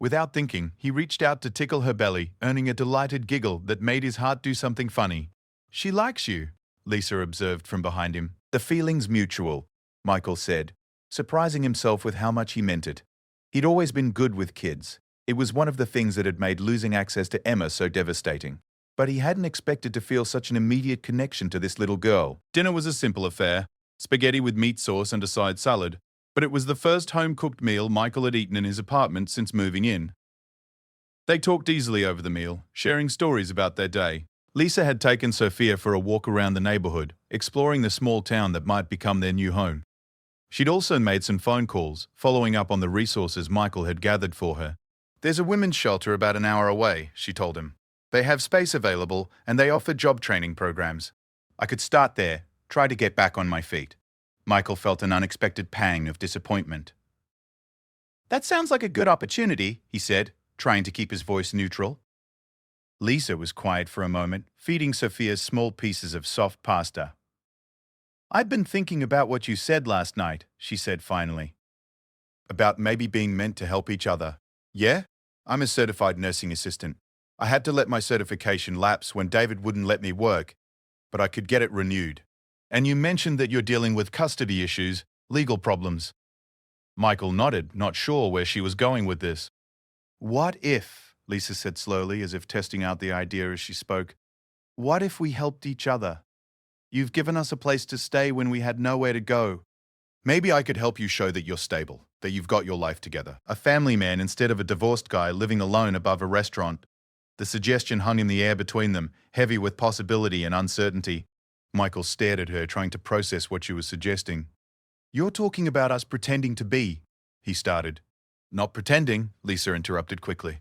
Without thinking, he reached out to tickle her belly, earning a delighted giggle that made his heart do something funny. "She likes you," Lisa observed from behind him. "The feeling's mutual," Michael said, surprising himself with how much he meant it. He'd always been good with kids. It was one of the things that had made losing access to Emma so devastating. But he hadn't expected to feel such an immediate connection to this little girl. Dinner was a simple affair, spaghetti with meat sauce and a side salad, but it was the first home-cooked meal Michael had eaten in his apartment since moving in. They talked easily over the meal, sharing stories about their day. Lisa had taken Sophia for a walk around the neighborhood, exploring the small town that might become their new home. She'd also made some phone calls, following up on the resources Michael had gathered for her. "There's a women's shelter about an hour away," she told him. "They have space available, and they offer job training programs. I could start there, try to get back on my feet." Michael felt an unexpected pang of disappointment. "That sounds like a good opportunity," he said, trying to keep his voice neutral. Lisa was quiet for a moment, feeding Sophia small pieces of soft pasta. "I've been thinking about what you said last night," she said finally. "About maybe being meant to help each other." "Yeah? I'm a certified nursing assistant. I had to let my certification lapse when David wouldn't let me work, but I could get it renewed. And you mentioned that you're dealing with custody issues, legal problems." Michael nodded, not sure where she was going with this. "What if," Lisa said slowly, as if testing out the idea as she spoke, "what if we helped each other? You've given us a place to stay when we had nowhere to go. Maybe I could help you show that you're stable, that you've got your life together. A family man instead of a divorced guy living alone above a restaurant." The suggestion hung in the air between them, heavy with possibility and uncertainty. Michael stared at her, trying to process what she was suggesting. "You're talking about us pretending to be," he started. "Not pretending," Lisa interrupted quickly.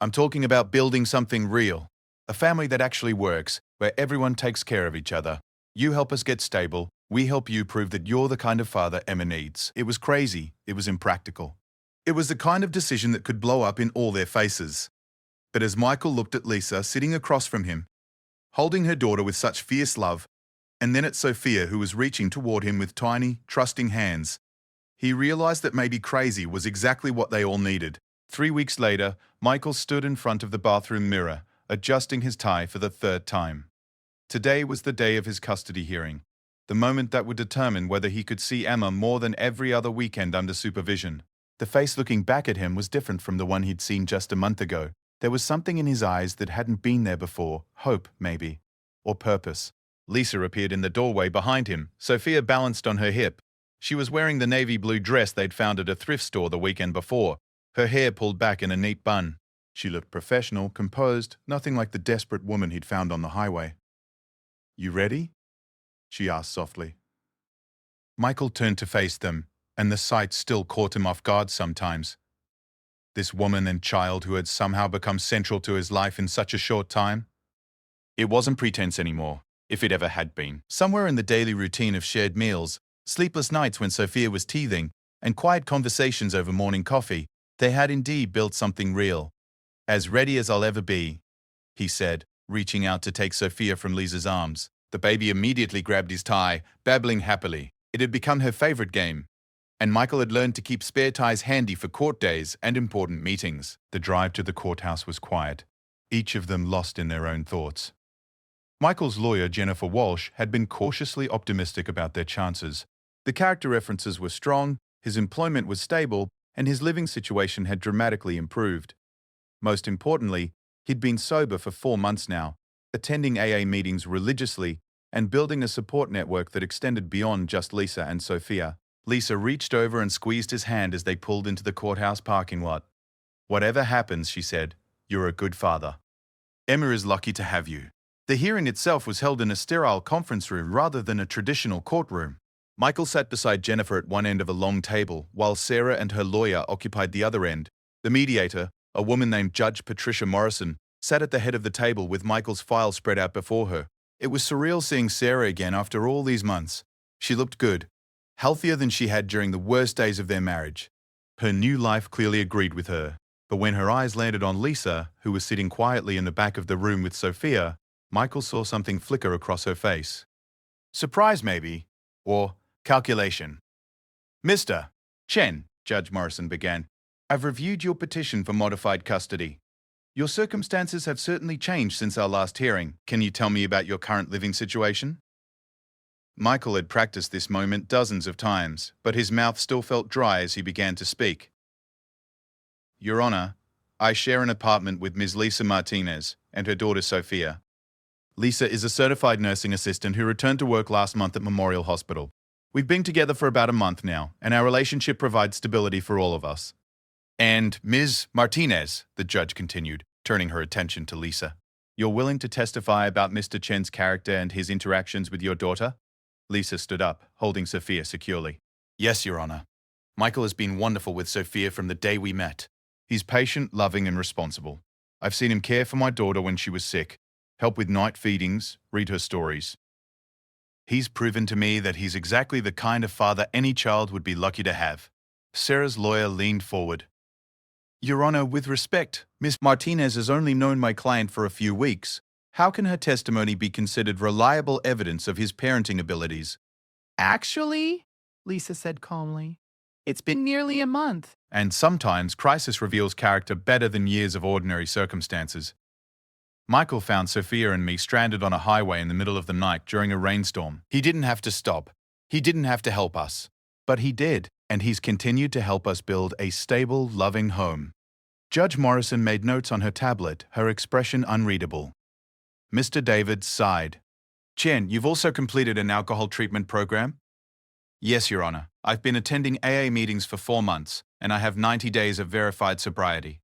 "I'm talking about building something real. A family that actually works, where everyone takes care of each other. You help us get stable, we help you prove that you're the kind of father Emma needs." It was crazy, it was impractical. It was the kind of decision that could blow up in all their faces. But as Michael looked at Lisa sitting across from him, holding her daughter with such fierce love, and then at Sophia who was reaching toward him with tiny, trusting hands, he realized that maybe crazy was exactly what they all needed. 3 weeks later, Michael stood in front of the bathroom mirror, adjusting his tie for the third time. Today was the day of his custody hearing, the moment that would determine whether he could see Emma more than every other weekend under supervision. The face looking back at him was different from the one he'd seen just a month ago. There was something in his eyes that hadn't been there before, hope, maybe, or purpose. Lisa appeared in the doorway behind him, Sophia balanced on her hip. She was wearing the navy blue dress they'd found at a thrift store the weekend before, her hair pulled back in a neat bun. She looked professional, composed, nothing like the desperate woman he'd found on the highway. "You ready?" she asked softly. Michael turned to face them, and the sight still caught him off guard sometimes. This woman and child who had somehow become central to his life in such a short time. It wasn't pretense anymore, if it ever had been. Somewhere in the daily routine of shared meals, sleepless nights when Sophia was teething, and quiet conversations over morning coffee, they had indeed built something real. "As ready as I'll ever be," he said, reaching out to take Sophia from Lisa's arms. The baby immediately grabbed his tie, babbling happily. It had become her favorite game, and Michael had learned to keep spare ties handy for court days and important meetings. The drive to the courthouse was quiet, each of them lost in their own thoughts. Michael's lawyer, Jennifer Walsh, had been cautiously optimistic about their chances. The character references were strong, his employment was stable, and his living situation had dramatically improved. Most importantly, he'd been sober for 4 months now, attending AA meetings religiously and building a support network that extended beyond just Lisa and Sophia. Lisa reached over and squeezed his hand as they pulled into the courthouse parking lot. "Whatever happens," she said, "you're a good father. Emma is lucky to have you." The hearing itself was held in a sterile conference room rather than a traditional courtroom. Michael sat beside Jennifer at one end of a long table, while Sarah and her lawyer occupied the other end. The mediator, a woman named Judge Patricia Morrison, sat at the head of the table with Michael's file spread out before her. It was surreal seeing Sarah again after all these months. She looked good, healthier than she had during the worst days of their marriage. Her new life clearly agreed with her. But when her eyes landed on Lisa, who was sitting quietly in the back of the room with Sophia, Michael saw something flicker across her face. Surprise, maybe, or calculation. "Mr. Chen," Judge Morrison began, I've reviewed your petition for modified custody. Your circumstances have certainly changed since our last hearing. Can you tell me about your current living situation? Michael had practiced this moment dozens of times, but his mouth still felt dry as he began to speak. Your Honor, I share an apartment with Ms. Lisa Martinez and her daughter Sophia. Lisa is a certified nursing assistant who returned to work last month at Memorial Hospital. We've been together for about a month now, and our relationship provides stability for all of us. And Ms. Martinez, the judge continued, turning her attention to Lisa. You're willing to testify about Mr. Chen's character and his interactions with your daughter? Lisa stood up, holding Sophia securely. Yes, Your Honor. Michael has been wonderful with Sophia from the day we met. He's patient, loving, and responsible. I've seen him care for my daughter when she was sick, help with night feedings, read her stories. He's proven to me that he's exactly the kind of father any child would be lucky to have. Sarah's lawyer leaned forward. Your Honor, with respect, Ms. Martinez has only known my client for a few weeks. How can her testimony be considered reliable evidence of his parenting abilities? Actually, Lisa said calmly, it's been nearly a month. And sometimes crisis reveals character better than years of ordinary circumstances. Michael found Sophia and me stranded on a highway in the middle of the night during a rainstorm. He didn't have to stop. He didn't have to help us. But he did, and he's continued to help us build a stable, loving home. Judge Morrison made notes on her tablet, her expression unreadable. Mr. David sighed. Chen, you've also completed an alcohol treatment program? Yes, Your Honor. I've been attending AA meetings for 4 months, and I have 90 days of verified sobriety.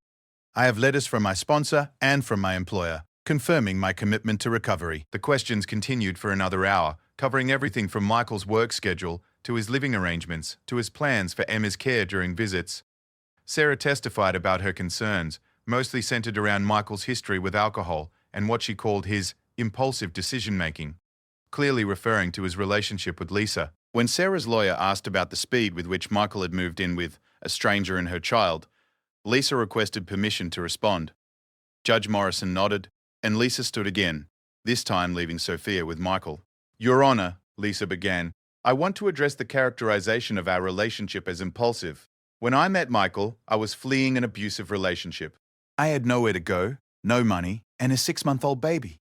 I have letters from my sponsor and from my employer, confirming my commitment to recovery. The questions continued for another hour, covering everything from Michael's work schedule to his living arrangements to his plans for Emma's care during visits. Sarah testified about her concerns, mostly centered around Michael's history with alcohol and what she called his impulsive decision-making, clearly referring to his relationship with Lisa. When Sarah's lawyer asked about the speed with which Michael had moved in with a stranger and her child, Lisa requested permission to respond. Judge Morrison nodded, and Lisa stood again, this time leaving Sophia with Michael. Your Honor, Lisa began, I want to address the characterization of our relationship as impulsive. When I met Michael, I was fleeing an abusive relationship. I had nowhere to go, no money, and a 6-month-old baby.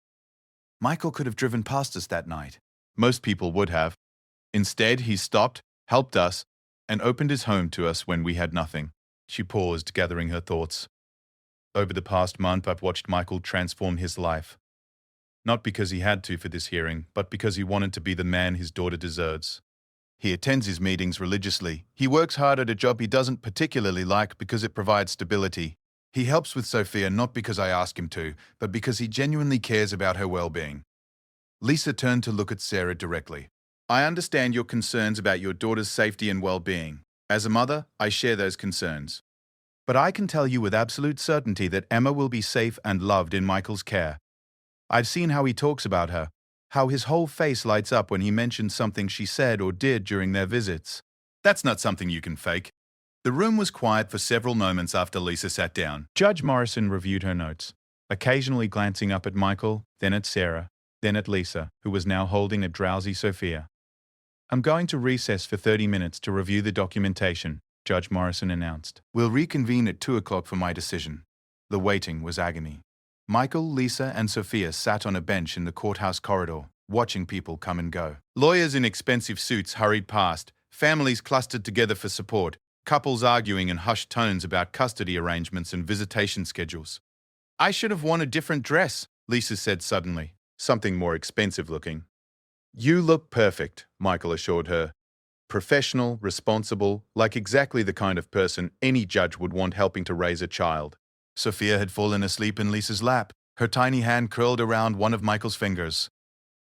Michael could have driven past us that night. Most people would have. Instead, he stopped, helped us, and opened his home to us when we had nothing. She paused, gathering her thoughts. Over the past month, I've watched Michael transform his life. Not because he had to for this hearing, but because he wanted to be the man his daughter deserves. He attends his meetings religiously. He works hard at a job he doesn't particularly like because it provides stability. He helps with Sophia not because I ask him to, but because he genuinely cares about her well-being. Lisa turned to look at Sarah directly. I understand your concerns about your daughter's safety and well-being. As a mother, I share those concerns. But I can tell you with absolute certainty that Emma will be safe and loved in Michael's care. I've seen how he talks about her, how his whole face lights up when he mentions something she said or did during their visits. That's not something you can fake. The room was quiet for several moments after Lisa sat down. Judge Morrison reviewed her notes, occasionally glancing up at Michael, then at Sarah, then at Lisa, who was now holding a drowsy Sophia. I'm going to recess for 30 minutes to review the documentation, Judge Morrison announced. We'll reconvene at 2 o'clock for my decision. The waiting was agony. Michael, Lisa, and Sophia sat on a bench in the courthouse corridor, watching people come and go. Lawyers in expensive suits hurried past, families clustered together for support, couples arguing in hushed tones about custody arrangements and visitation schedules. I should have worn a different dress, Lisa said suddenly, something more expensive looking. You look perfect, Michael assured her. Professional, responsible, like exactly the kind of person any judge would want helping to raise a child. Sophia had fallen asleep in Lisa's lap, her tiny hand curled around one of Michael's fingers.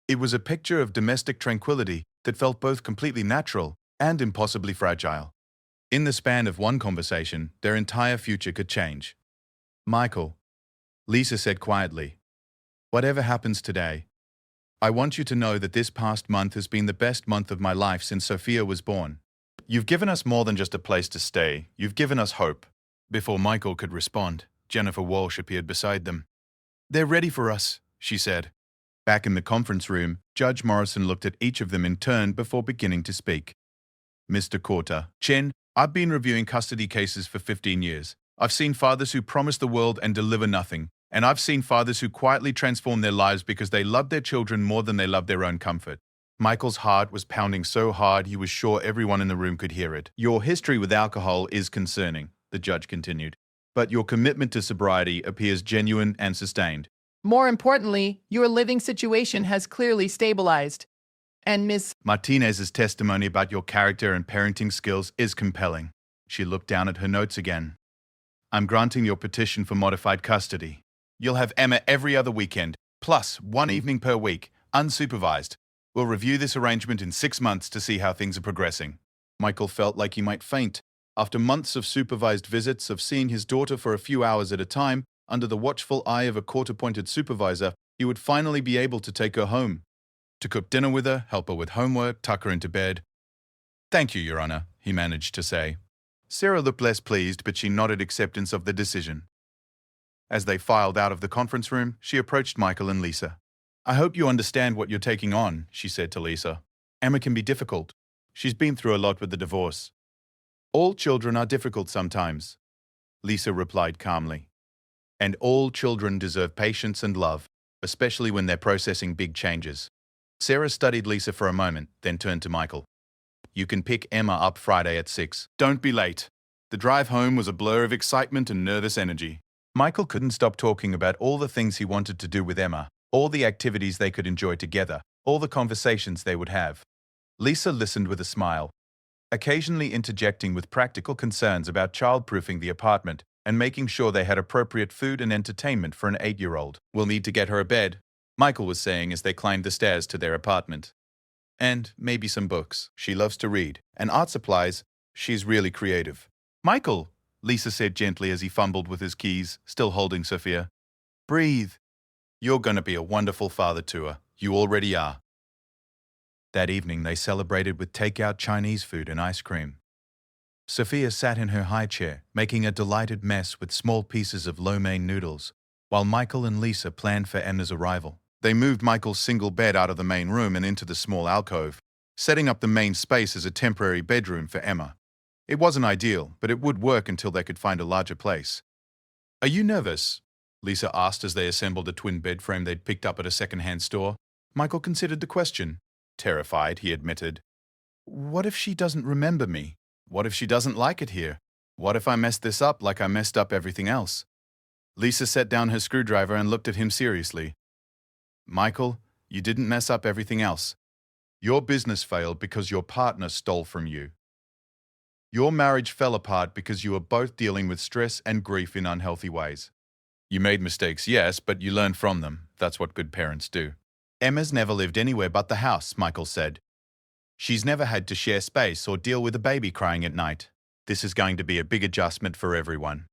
It was a picture of domestic tranquility that felt both completely natural and impossibly fragile. In the span of one conversation, their entire future could change. Michael, Lisa said quietly, whatever happens today, I want you to know that this past month has been the best month of my life since Sophia was born. You've given us more than just a place to stay. You've given us hope. Before Michael could respond, Jennifer Walsh appeared beside them. They're ready for us, she said. Back in the conference room, Judge Morrison looked at each of them in turn before beginning to speak. Mr. Courter, Chen, I've been reviewing custody cases for 15 years. I've seen fathers who promise the world and deliver nothing. And I've seen fathers who quietly transform their lives because they love their children more than they love their own comfort. Michael's heart was pounding so hard he was sure everyone in the room could hear it. Your history with alcohol is concerning, the judge continued. But your commitment to sobriety appears genuine and sustained. More importantly, your living situation has clearly stabilized. And Miss Martinez's testimony about your character and parenting skills is compelling. She looked down at her notes again. I'm granting your petition for modified custody. You'll have Emma every other weekend, plus 1 evening per week, unsupervised. We'll review this arrangement in 6 months to see how things are progressing. Michael felt like he might faint. After months of supervised visits, of seeing his daughter for a few hours at a time, under the watchful eye of a court-appointed supervisor, he would finally be able to take her home. To cook dinner with her, help her with homework, tuck her into bed. Thank you, Your Honor, he managed to say. Sarah looked less pleased, but she nodded acceptance of the decision. As they filed out of the conference room, she approached Michael and Lisa. I hope you understand what you're taking on, she said to Lisa. Emma can be difficult. She's been through a lot with the divorce. All children are difficult sometimes, Lisa replied calmly. And all children deserve patience and love, especially when they're processing big changes. Sarah studied Lisa for a moment, then turned to Michael. You can pick Emma up Friday at 6. Don't be late. The drive home was a blur of excitement and nervous energy. Michael couldn't stop talking about all the things he wanted to do with Emma, all the activities they could enjoy together, all the conversations they would have. Lisa listened with a smile, occasionally interjecting with practical concerns about childproofing the apartment and making sure they had appropriate food and entertainment for an 8-year-old. We'll need to get her a bed, Michael was saying as they climbed the stairs to their apartment. And maybe some books. She loves to read. And art supplies. She's really creative. Michael, Lisa said gently as he fumbled with his keys, still holding Sophia. Breathe. You're going to be a wonderful father to her. You already are. That evening they celebrated with takeout Chinese food and ice cream. Sophia sat in her high chair, making a delighted mess with small pieces of lo mein noodles, while Michael and Lisa planned for Emma's arrival. They moved Michael's single bed out of the main room and into the small alcove, setting up the main space as a temporary bedroom for Emma. It wasn't ideal, but it would work until they could find a larger place. Are you nervous? Lisa asked as they assembled a twin bed frame they'd picked up at a second-hand store. Michael considered the question. Terrified, he admitted. What if she doesn't remember me? What if she doesn't like it here? What if I mess this up like I messed up everything else? Lisa set down her screwdriver and looked at him seriously. Michael, you didn't mess up everything else. Your business failed because your partner stole from you. Your marriage fell apart because you were both dealing with stress and grief in unhealthy ways. You made mistakes, yes, but you learned from them. That's what good parents do. Emma's never lived anywhere but the house, Michael said. She's never had to share space or deal with a baby crying at night. This is going to be a big adjustment for everyone.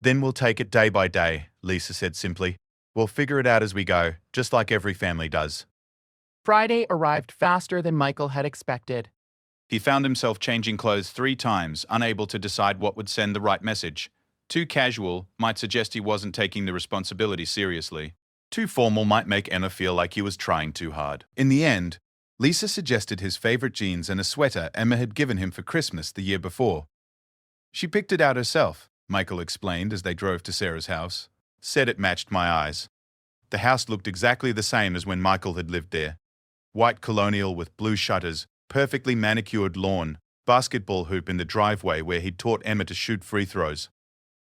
Then we'll take it day by day, Lisa said simply. We'll figure it out as we go, just like every family does. Friday arrived faster than Michael had expected. He found himself changing clothes 3 times, unable to decide what would send the right message. Too casual might suggest he wasn't taking the responsibility seriously. Too formal might make Emma feel like he was trying too hard. In the end, Lisa suggested his favorite jeans and a sweater Emma had given him for Christmas the year before. She picked it out herself, Michael explained as they drove to Sarah's house. Said it matched my eyes. The house looked exactly the same as when Michael had lived there. White colonial with blue shutters, perfectly manicured lawn, basketball hoop in the driveway where he'd taught Emma to shoot free throws.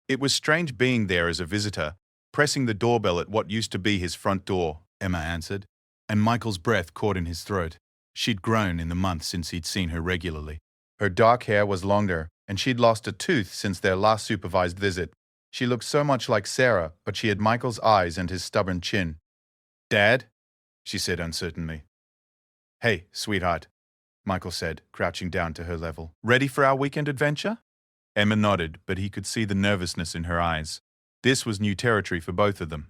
It was strange being there as a visitor, pressing the doorbell at what used to be his front door, Emma answered, and Michael's breath caught in his throat. She'd grown in the months since he'd seen her regularly. Her dark hair was longer, and she'd lost a tooth since their last supervised visit. She looked so much like Sarah, but she had Michael's eyes and his stubborn chin. Dad? She said uncertainly. Hey, sweetheart, Michael said, crouching down to her level. Ready for our weekend adventure? Emma nodded, but he could see the nervousness in her eyes. This was new territory for both of them.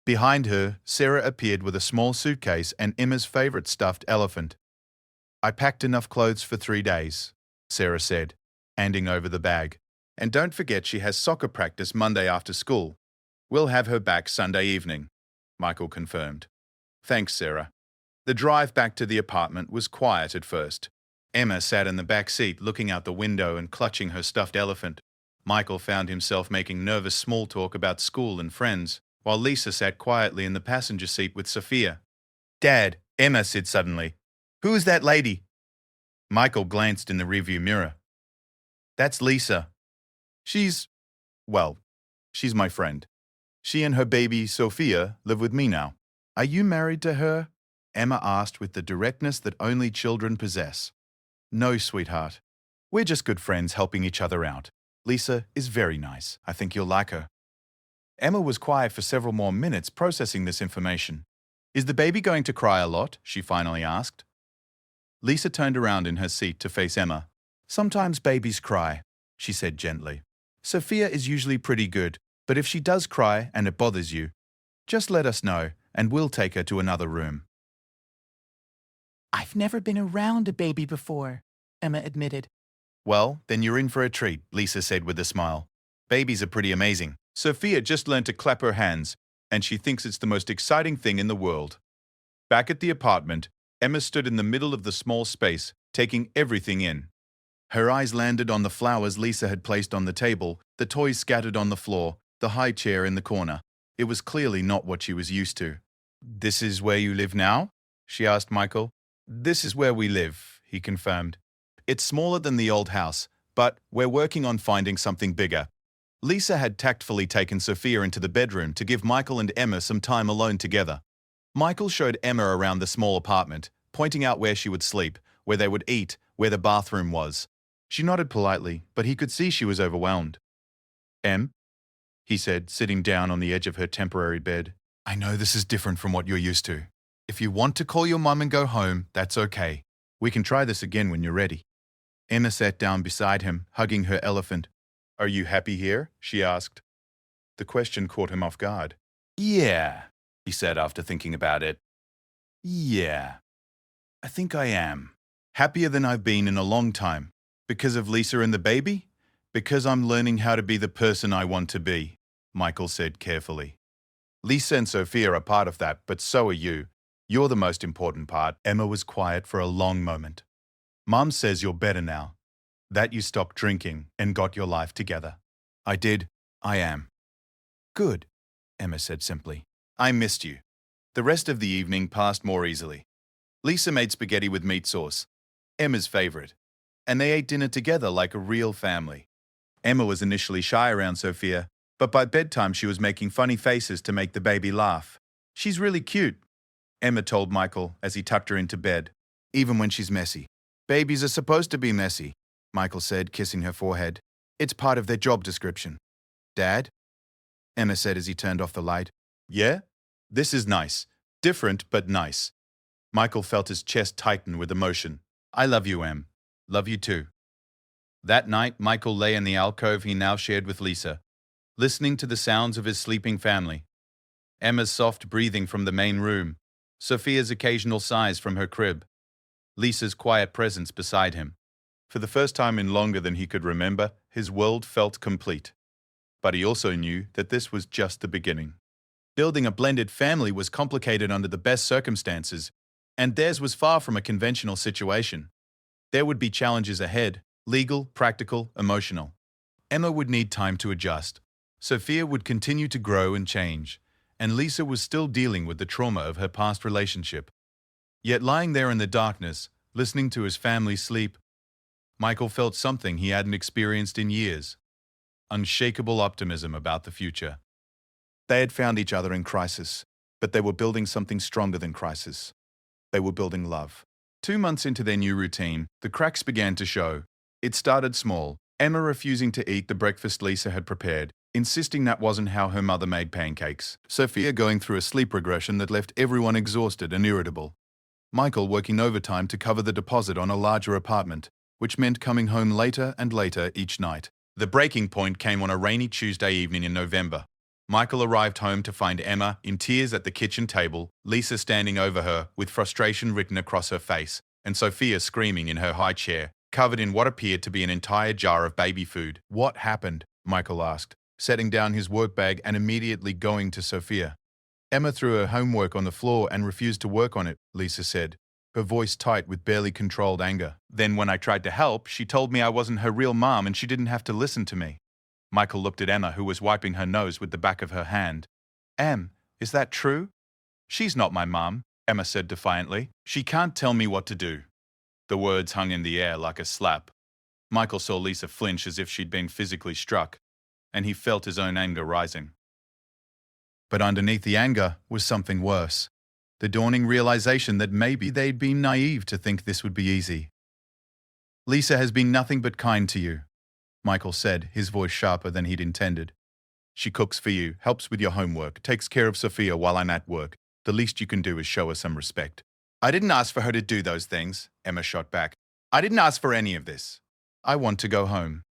Behind her, Sarah appeared with a small suitcase and Emma's favorite stuffed elephant. I packed enough clothes for 3 days, Sarah said, handing over the bag. And don't forget she has soccer practice Monday after school. We'll have her back Sunday evening, Michael confirmed. Thanks, Sarah. The drive back to the apartment was quiet at first. Emma sat in the back seat looking out the window and clutching her stuffed elephant. Michael found himself making nervous small talk about school and friends, while Lisa sat quietly in the passenger seat with Sophia. "Dad," Emma said suddenly. "Who is that lady?" Michael glanced in the rearview mirror. "That's Lisa. She's, well, she's my friend. She and her baby, Sophia, live with me now." "Are you married to her?" Emma asked with the directness that only children possess. "No, sweetheart. We're just good friends helping each other out. Lisa is very nice. I think you'll like her." Emma was quiet for several more minutes processing this information. "Is the baby going to cry a lot?" she finally asked. Lisa turned around in her seat to face Emma. "Sometimes babies cry," she said gently. "Sophia is usually pretty good, but if she does cry and it bothers you, just let us know and we'll take her to another room." "I've never been around a baby before," Emma admitted. "Well, then you're in for a treat," Lisa said with a smile. "Babies are pretty amazing. Sophia just learned to clap her hands, and she thinks it's the most exciting thing in the world." Back at the apartment, Emma stood in the middle of the small space, taking everything in. Her eyes landed on the flowers Lisa had placed on the table, the toys scattered on the floor, the high chair in the corner. It was clearly not what she was used to. "This is where you live now?" she asked Michael. "This is where we live," he confirmed. "It's smaller than the old house, but we're working on finding something bigger." Lisa had tactfully taken Sophia into the bedroom to give Michael and Emma some time alone together. Michael showed Emma around the small apartment, pointing out where she would sleep, where they would eat, where the bathroom was. She nodded politely, but he could see she was overwhelmed. "Em," he said, sitting down on the edge of her temporary bed. "I know this is different from what you're used to. If you want to call your mum and go home, that's okay. We can try this again when you're ready." Emma sat down beside him, hugging her elephant. "Are you happy here?" she asked. The question caught him off guard. "Yeah," he said after thinking about it. "Yeah, I think I am. Happier than I've been in a long time. Because of Lisa and the baby? Because I'm learning how to be the person I want to be," Michael said carefully. "Lisa and Sophia are part of that, but so are you. You're the most important part." Emma was quiet for a long moment. "Mum says you're better now. That you stopped drinking and got your life together." "I did. I am." "Good," Emma said simply. "I missed you." The rest of the evening passed more easily. Lisa made spaghetti with meat sauce, Emma's favorite, and they ate dinner together like a real family. Emma was initially shy around Sophia, but by bedtime she was making funny faces to make the baby laugh. "She's really cute," Emma told Michael as he tucked her into bed, "even when she's messy." "Babies are supposed to be messy," Michael said, kissing her forehead. "It's part of their job description." "Dad?" Emma said as he turned off the light. "Yeah? This is nice. Different, but nice." Michael felt his chest tighten with emotion. "I love you, Em. Love you too." That night, Michael lay in the alcove he now shared with Lisa, listening to the sounds of his sleeping family. Emma's soft breathing from the main room, Sophia's occasional sighs from her crib, Lisa's quiet presence beside him. For the first time in longer than he could remember, his world felt complete. But he also knew that this was just the beginning. Building a blended family was complicated under the best circumstances, and theirs was far from a conventional situation. There would be challenges ahead, legal, practical, emotional. Emma would need time to adjust. Sophia would continue to grow and change, and Lisa was still dealing with the trauma of her past relationship. Yet lying there in the darkness, listening to his family sleep, Michael felt something he hadn't experienced in years: unshakable optimism about the future. They had found each other in crisis, but they were building something stronger than crisis. They were building love. 2 months into their new routine, the cracks began to show. It started small, Emma refusing to eat the breakfast Lisa had prepared, insisting that wasn't how her mother made pancakes. Sophia going through a sleep regression that left everyone exhausted and irritable. Michael working overtime to cover the deposit on a larger apartment, which meant coming home later and later each night. The breaking point came on a rainy Tuesday evening in November. Michael arrived home to find Emma in tears at the kitchen table, Lisa standing over her with frustration written across her face, and Sophia screaming in her high chair, covered in what appeared to be an entire jar of baby food. "What happened?" Michael asked, setting down his work bag and immediately going to Sophia. "Emma threw her homework on the floor and refused to work on it," Lisa said. her voice tight with barely controlled anger. Then when I tried to help, she told me I wasn't her real mom and she didn't have to listen to me. Michael looked at Emma, who was wiping her nose with the back of her hand. Em, is that true? She's not my mom, Emma said defiantly. She can't tell me what to do. The words hung in the air like a slap. Michael saw Lisa flinch as if she'd been physically struck, and he felt his own anger rising. But underneath the anger was something worse. The dawning realization that maybe they'd been naive to think this would be easy. Lisa has been nothing but kind to you, Michael said, his voice sharper than he'd intended. She cooks for you, helps with your homework, takes care of Sophia while I'm at work. The least you can do is show her some respect. I didn't ask for her to do those things, Emma shot back. I didn't ask for any of this. I want to go home.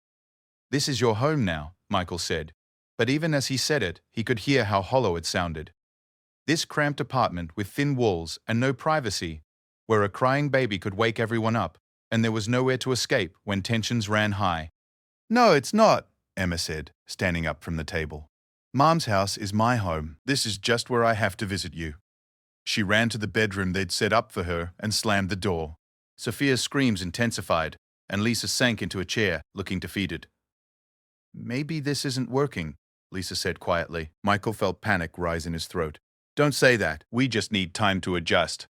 This is your home now, Michael said. But even as he said it, he could hear how hollow it sounded. This cramped apartment with thin walls and no privacy, where a crying baby could wake everyone up, and there was nowhere to escape when tensions ran high. No, it's not, Emma said, standing up from the table. Mom's house is my home. This is just where I have to visit you. She ran to the bedroom they'd set up for her and slammed the door. Sophia's screams intensified, and Lisa sank into a chair, looking defeated. Maybe this isn't working, Lisa said quietly. Michael felt panic rise in his throat. Don't say that. We just need time to adjust.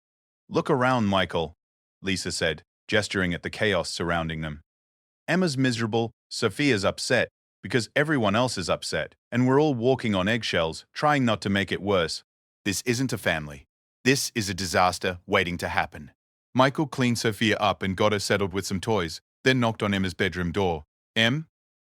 Look around, Michael, Lisa said, gesturing at the chaos surrounding them. Emma's miserable, Sophia's upset, because everyone else is upset, and we're all walking on eggshells, trying not to make it worse. This isn't a family. This is a disaster waiting to happen. Michael cleaned Sophia up and got her settled with some toys, then knocked on Emma's bedroom door. Em,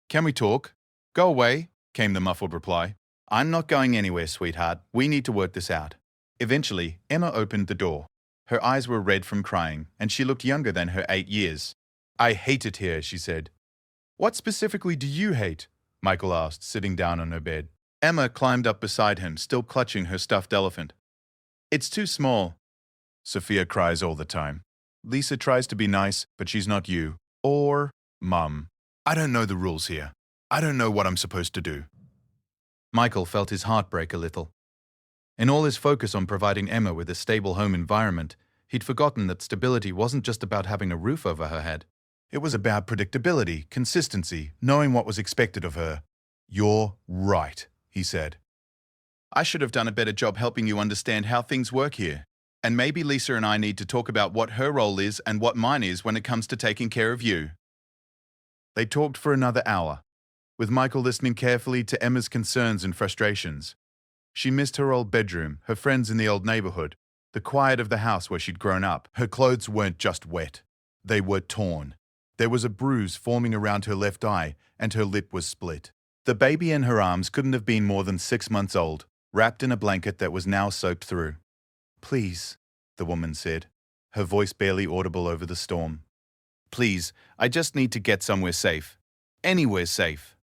can we talk? Go away, came the muffled reply. I'm not going anywhere, sweetheart. We need to work this out. Eventually, Emma opened the door. Her eyes were red from crying, and she looked younger than her 8 years. I hate it here, she said. What specifically do you hate? Michael asked, sitting down on her bed. Emma climbed up beside him, still clutching her stuffed elephant. It's too small. Sophia cries all the time. Lisa tries to be nice, but she's not you. Or Mum. I don't know the rules here. I don't know what I'm supposed to do. Michael felt his heart break a little. In all his focus on providing Emma with a stable home environment, he'd forgotten that stability wasn't just about having a roof over her head. It was about predictability, consistency, knowing what was expected of her. You're right, he said. I should have done a better job helping you understand how things work here. And maybe Lisa and I need to talk about what her role is and what mine is when it comes to taking care of you. They talked for another hour, with Michael listening carefully to Emma's concerns and frustrations. She missed her old bedroom, her friends in the old neighborhood, the quiet of the house where she'd grown up. Her clothes weren't just wet. They were torn. There was a bruise forming around her left eye, and her lip was split. The baby in her arms couldn't have been more than 6 months old, wrapped in a blanket that was now soaked through. Please, the woman said, her voice barely audible over the storm. Please, I just need to get somewhere safe. Anywhere safe.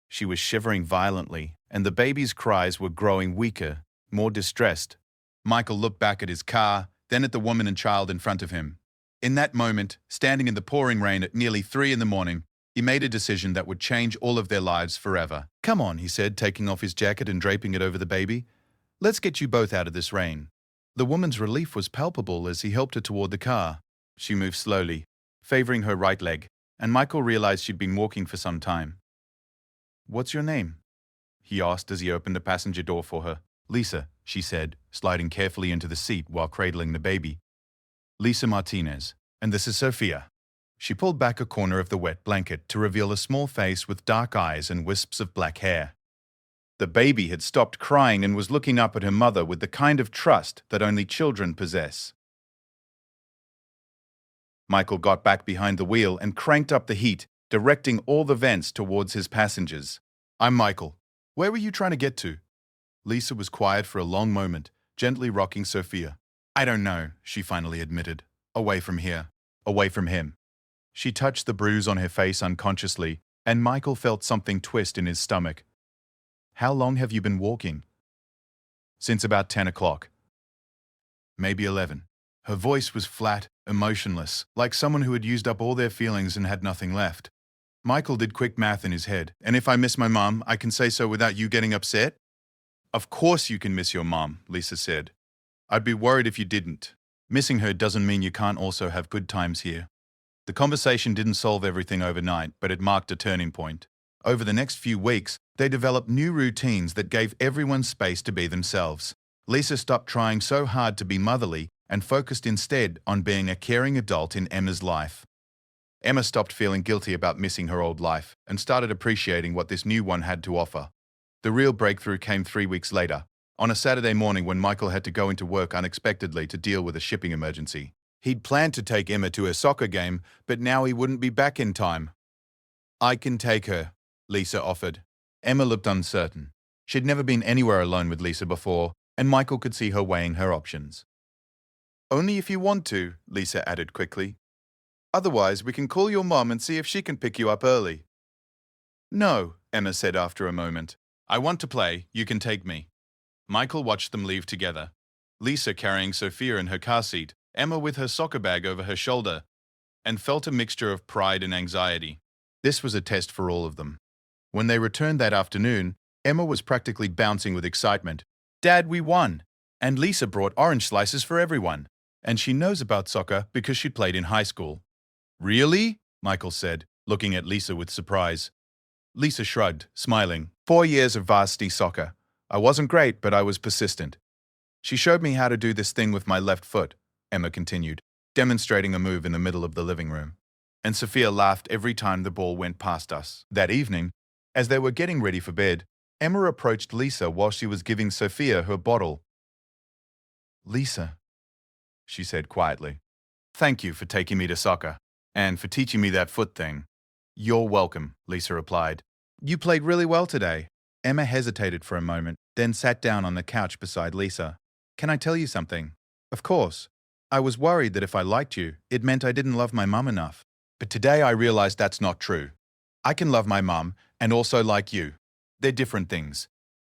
She was shivering violently, and the baby's cries were growing weaker, more distressed. Michael looked back at his car, then at the woman and child in front of him. In that moment, standing in the pouring rain at nearly 3 a.m, he made a decision that would change all of their lives forever. Come on, he said, taking off his jacket and draping it over the baby. Let's get you both out of this rain. The woman's relief was palpable as he helped her toward the car. She moved slowly, favoring her right leg, and Michael realized she'd been walking for some time. What's your name? He asked as he opened the passenger door for her. Lisa, she said, sliding carefully into the seat while cradling the baby. Lisa Martinez, and this is Sophia. She pulled back a corner of the wet blanket to reveal a small face with dark eyes and wisps of black hair. The baby had stopped crying and was looking up at her mother with the kind of trust that only children possess. Michael got back behind the wheel and cranked up the heat, directing all the vents towards his passengers. I'm Michael. Where were you trying to get to? Lisa was quiet for a long moment, gently rocking Sophia. I don't know, she finally admitted. Away from here. Away from him. She touched the bruise on her face unconsciously, and Michael felt something twist in his stomach. How long have you been walking? Since about 10 o'clock. Maybe 11. Her voice was flat, emotionless, like someone who had used up all their feelings and had nothing left. Michael did quick math in his head. And if I miss my mom, I can say so without you getting upset? Of course you can miss your mom, Lisa said. I'd be worried if you didn't. Missing her doesn't mean you can't also have good times here. The conversation didn't solve everything overnight, but it marked a turning point. Over the next few weeks, they developed new routines that gave everyone space to be themselves. Lisa stopped trying so hard to be motherly and focused instead on being a caring adult in Emma's life. Emma stopped feeling guilty about missing her old life and started appreciating what this new one had to offer. The real breakthrough came 3 weeks later, on a Saturday morning when Michael had to go into work unexpectedly to deal with a shipping emergency. He'd planned to take Emma to a soccer game, but now he wouldn't be back in time. "I can take her," Lisa offered. Emma looked uncertain. She'd never been anywhere alone with Lisa before, and Michael could see her weighing her options. "Only if you want to," Lisa added quickly. "Otherwise, we can call your mom and see if she can pick you up early." "No," Emma said after a moment. "I want to play, you can take me." Michael watched them leave together. Lisa carrying Sophia in her car seat, Emma with her soccer bag over her shoulder, and felt a mixture of pride and anxiety. This was a test for all of them. When they returned that afternoon, Emma was practically bouncing with excitement. "Dad, we won! And Lisa brought orange slices for everyone. And she knows about soccer because she played in high school." "Really?" Michael said, looking at Lisa with surprise. Lisa shrugged, smiling. 4 years of varsity soccer. I wasn't great, but I was persistent. She showed me how to do this thing with my left foot," Emma continued, demonstrating a move in the middle of the living room. "And Sophia laughed every time the ball went past us." That evening, as they were getting ready for bed, Emma approached Lisa while she was giving Sophia her bottle. "Lisa," she said quietly, "thank you for taking me to soccer, and for teaching me that foot thing." "You're welcome," Lisa replied. "You played really well today." Emma hesitated for a moment, then sat down on the couch beside Lisa. "Can I tell you something?" "Of course. I was worried that if I liked you, it meant I didn't love my mum enough. But today I realized that's not true. I can love my mum and also like you. They're different things."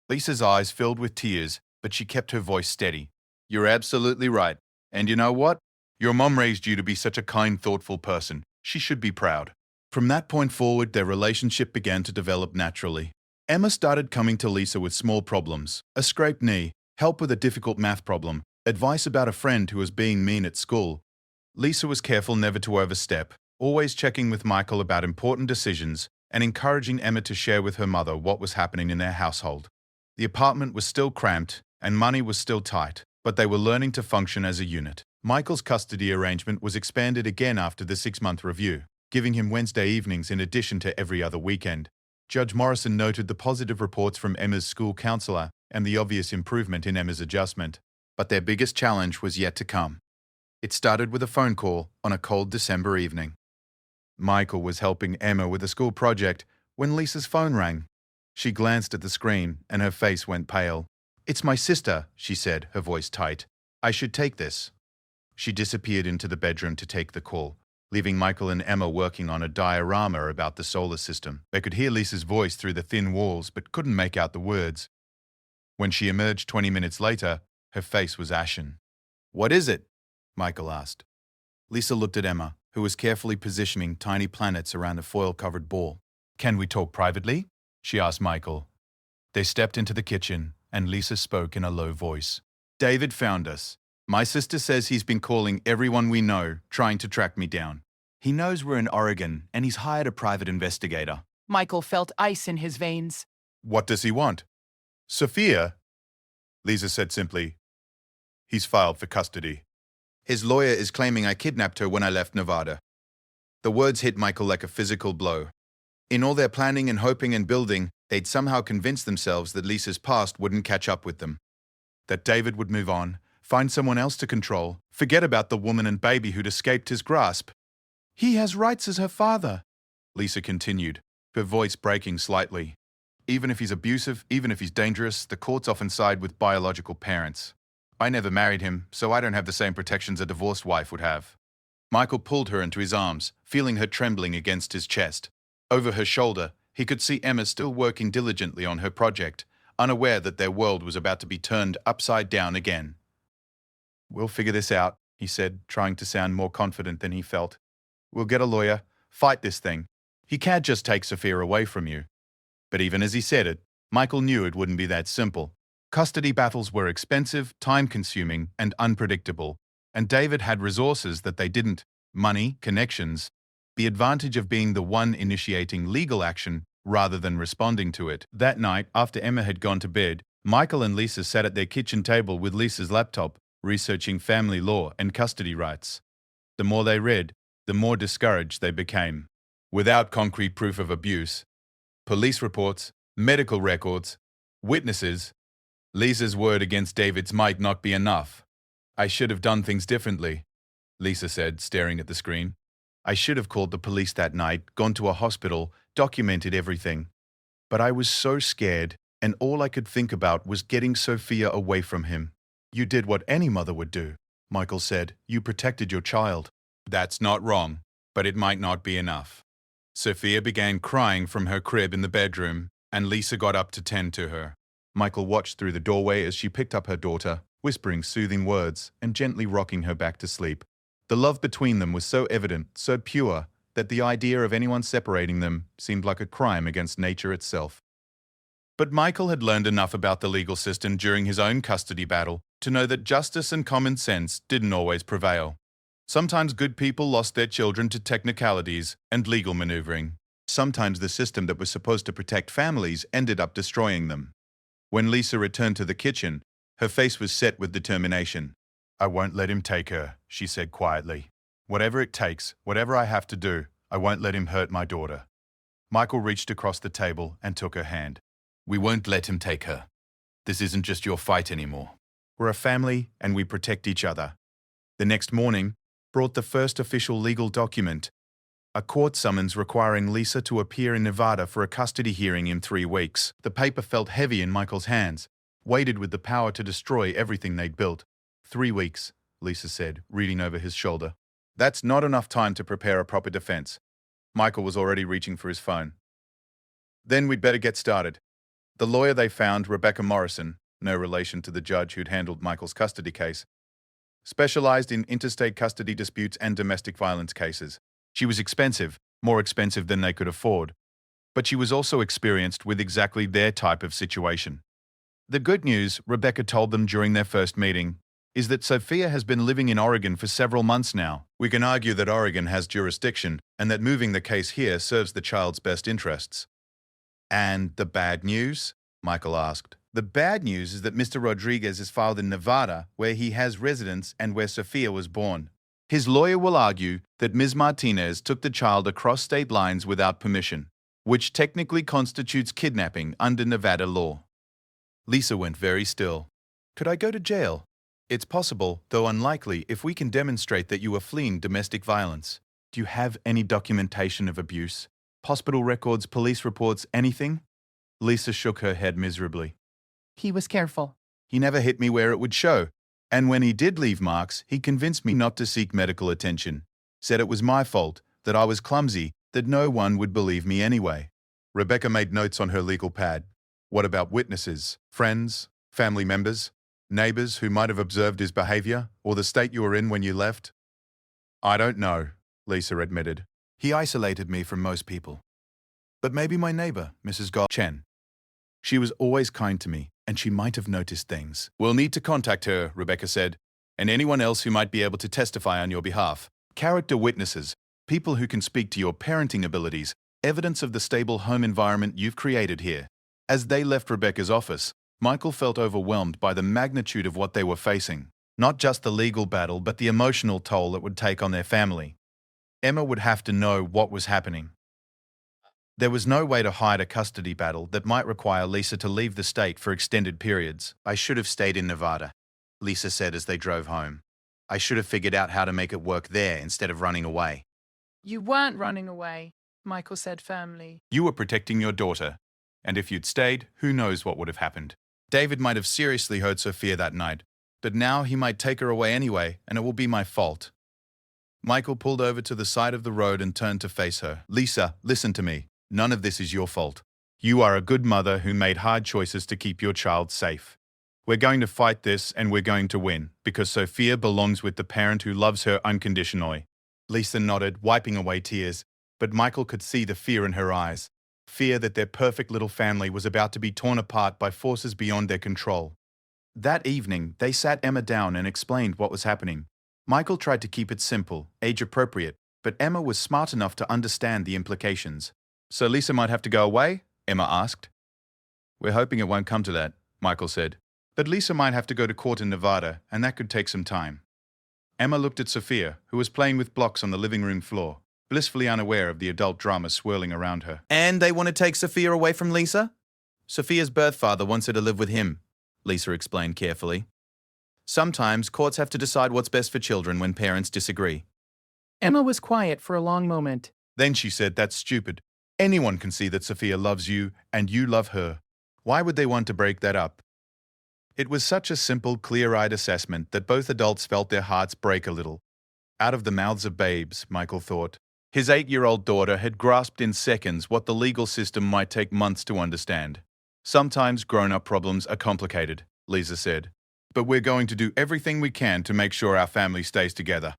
Lisa's eyes filled with tears, but she kept her voice steady. "You're absolutely right. And you know what? Your mum raised you to be such a kind, thoughtful person. She should be proud." From that point forward, their relationship began to develop naturally. Emma started coming to Lisa with small problems, a scraped knee, help with a difficult math problem, advice about a friend who was being mean at school. Lisa was careful never to overstep, always checking with Michael about important decisions and encouraging Emma to share with her mother what was happening in their household. The apartment was still cramped and money was still tight, but they were learning to function as a unit. Michael's custody arrangement was expanded again after the 6-month review, giving him Wednesday evenings in addition to every other weekend. Judge Morrison noted the positive reports from Emma's school counselor and the obvious improvement in Emma's adjustment. But their biggest challenge was yet to come. It started with a phone call on a cold December evening. Michael was helping Emma with a school project when Lisa's phone rang. She glanced at the screen and her face went pale. "It's my sister," she said, her voice tight. "I should take this." She disappeared into the bedroom to take the call, leaving Michael and Emma working on a diorama about the solar system. They could hear Lisa's voice through the thin walls but couldn't make out the words. When she emerged 20 minutes later, her face was ashen. "What is it?" Michael asked. Lisa looked at Emma, who was carefully positioning tiny planets around a foil-covered ball. "Can we talk privately?" she asked Michael. They stepped into the kitchen, and Lisa spoke in a low voice. "David found us. My sister says he's been calling everyone we know, trying to track me down. He knows we're in Oregon, and he's hired a private investigator." Michael felt ice in his veins. "What does he want?" "Sophia," Lisa said simply. "He's filed for custody. His lawyer is claiming I kidnapped her when I left Nevada." The words hit Michael like a physical blow. In all their planning and hoping and building, they'd somehow convinced themselves that Lisa's past wouldn't catch up with them. That David would move on, find someone else to control, forget about the woman and baby who'd escaped his grasp. "He has rights as her father," Lisa continued, her voice breaking slightly. "Even if he's abusive, even if he's dangerous, the courts often side with biological parents. I never married him, so I don't have the same protections a divorced wife would have." Michael pulled her into his arms, feeling her trembling against his chest. Over her shoulder, he could see Emma still working diligently on her project, unaware that their world was about to be turned upside down again. "We'll figure this out," he said, trying to sound more confident than he felt. "We'll get a lawyer, fight this thing. He can't just take Sophia away from you." But even as he said it, Michael knew it wouldn't be that simple. Custody battles were expensive, time-consuming, and unpredictable, And David had resources that they didn't: money, connections, the advantage of being the one initiating legal action rather than responding to it. That night, after Emma had gone to bed, Michael and Lisa sat at their kitchen table with Lisa's laptop, researching family law and custody rights. The more they read, the more discouraged they became. Without concrete proof of abuse, police reports, medical records, witnesses, Lisa's word against David's might not be enough. I should have done things differently, Lisa said, staring at the screen. I should have called the police that night, gone to a hospital, documented everything. But I was so scared, and all I could think about was getting Sophia away from him. You did what any mother would do, Michael said. You protected your child. That's not wrong, but it might not be enough. Sophia began crying from her crib in the bedroom, and Lisa got up to tend to her. Michael watched through the doorway as she picked up her daughter, whispering soothing words and gently rocking her back to sleep. The love between them was so evident, so pure, that the idea of anyone separating them seemed like a crime against nature itself. But Michael had learned enough about the legal system during his own custody battle to know that justice and common sense didn't always prevail. Sometimes good people lost their children to technicalities and legal maneuvering. Sometimes the system that was supposed to protect families ended up destroying them. When Lisa returned to the kitchen, her face was set with determination. I won't let him take her, she said quietly. Whatever it takes, whatever I have to do, I won't let him hurt my daughter. Michael reached across the table and took her hand. We won't let him take her. This isn't just your fight anymore. We're a family and we protect each other. The next morning brought the first official legal document, a court summons requiring Lisa to appear in Nevada for a custody hearing in 3 weeks. The paper felt heavy in Michael's hands, weighted with the power to destroy everything they'd built. 3 weeks, Lisa said, reading over his shoulder. That's not enough time to prepare a proper defense. Michael was already reaching for his phone. Then we'd better get started. The lawyer they found, Rebecca Morrison, no relation to the judge who'd handled Michael's custody case, specialized in interstate custody disputes and domestic violence cases. She was expensive, more expensive than they could afford, but she was also experienced with exactly their type of situation. The good news, Rebecca told them during their first meeting, is that Sophia has been living in Oregon for several months now. We can argue that Oregon has jurisdiction and that moving the case here serves the child's best interests. And the bad news? Michael asked. The bad news is that Mr. Rodriguez is filed in Nevada, where he has residence and where Sophia was born. His lawyer will argue that Ms. Martinez took the child across state lines without permission, which technically constitutes kidnapping under Nevada law. Lisa went very still. Could I go to jail? It's possible, though unlikely, if we can demonstrate that you were fleeing domestic violence. Do you have any documentation of abuse? Hospital records, police reports, anything? Lisa shook her head miserably. He was careful. He never hit me where it would show. And when he did leave marks, he convinced me not to seek medical attention. Said it was my fault, that I was clumsy, that no one would believe me anyway. Rebecca made notes on her legal pad. What about witnesses, friends, family members, neighbors who might have observed his behavior, or the state you were in when you left? I don't know, Lisa admitted. He isolated me from most people. But maybe my neighbor, Mrs. Chen. She was always kind to me, and she might have noticed things. We'll need to contact her, Rebecca said, and anyone else who might be able to testify on your behalf. Character witnesses, people who can speak to your parenting abilities, evidence of the stable home environment you've created here. As they left Rebecca's office, Michael felt overwhelmed by the magnitude of what they were facing. Not just the legal battle, but the emotional toll it would take on their family. Emma would have to know what was happening. There was no way to hide a custody battle that might require Lisa to leave the state for extended periods. I should have stayed in Nevada, Lisa said as they drove home. I should have figured out how to make it work there instead of running away. You weren't running away, Michael said firmly. You were protecting your daughter, and if you'd stayed, who knows what would have happened. David might have seriously hurt Sophia that night, but now he might take her away anyway, and it will be my fault. Michael pulled over to the side of the road and turned to face her. Lisa, listen to me. None of this is your fault. You are a good mother who made hard choices to keep your child safe. We're going to fight this and we're going to win, because Sophia belongs with the parent who loves her unconditionally. Lisa nodded, wiping away tears, but Michael could see the fear in her eyes. Fear that their perfect little family was about to be torn apart by forces beyond their control. That evening, they sat Emma down and explained what was happening. Michael tried to keep it simple, age-appropriate, but Emma was smart enough to understand the implications. "So Lisa might have to go away?" Emma asked. "We're hoping it won't come to that," Michael said. "But Lisa might have to go to court in Nevada, and that could take some time." Emma looked at Sophia, who was playing with blocks on the living room floor, blissfully unaware of the adult drama swirling around her. "And they want to take Sophia away from Lisa?" "Sophia's birth father wants her to live with him," Lisa explained carefully. "Sometimes courts have to decide what's best for children when parents disagree." Emma was quiet for a long moment. Then she said, "That's stupid. Anyone can see that Sophia loves you and you love her. Why would they want to break that up?" It was such a simple, clear-eyed assessment that both adults felt their hearts break a little. Out of the mouths of babes, Michael thought. His 8-year-old daughter had grasped in seconds what the legal system might take months to understand. "Sometimes grown-up problems are complicated," Lisa said. "But we're going to do everything we can to make sure our family stays together."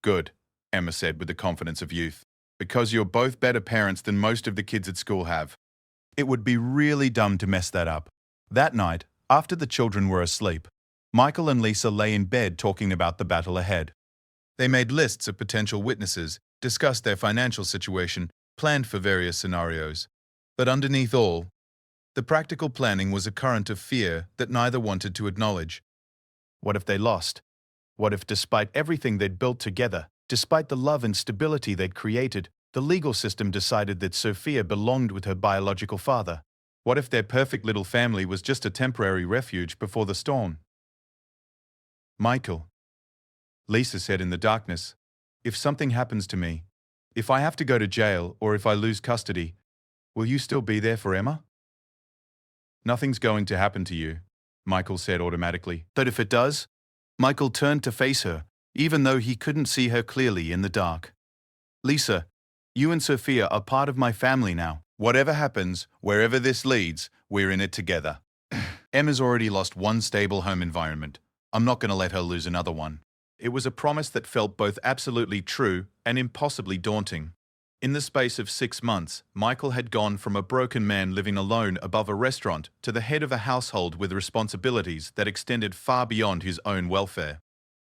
"Good," Emma said with the confidence of youth. "Because you're both better parents than most of the kids at school have. It would be really dumb to mess that up." That night, after the children were asleep, Michael and Lisa lay in bed talking about the battle ahead. They made lists of potential witnesses, discussed their financial situation, planned for various scenarios. But underneath all, the practical planning was a current of fear that neither wanted to acknowledge. What if they lost? What if, despite everything they'd built together, despite the love and stability they'd created, the legal system decided that Sophia belonged with her biological father? What if their perfect little family was just a temporary refuge before the storm? "Michael," Lisa said in the darkness, "if something happens to me, if I have to go to jail or if I lose custody, will you still be there for Emma?" "Nothing's going to happen to you," Michael said automatically. But if it does? Michael turned to face her, even though he couldn't see her clearly in the dark. "Lisa, you and Sophia are part of my family now. Whatever happens, wherever this leads, we're in it together." Emma's already lost one stable home environment. I'm not going to let her lose another one. It was a promise that felt both absolutely true and impossibly daunting. In the space of 6 months, Michael had gone from a broken man living alone above a restaurant to the head of a household with responsibilities that extended far beyond his own welfare.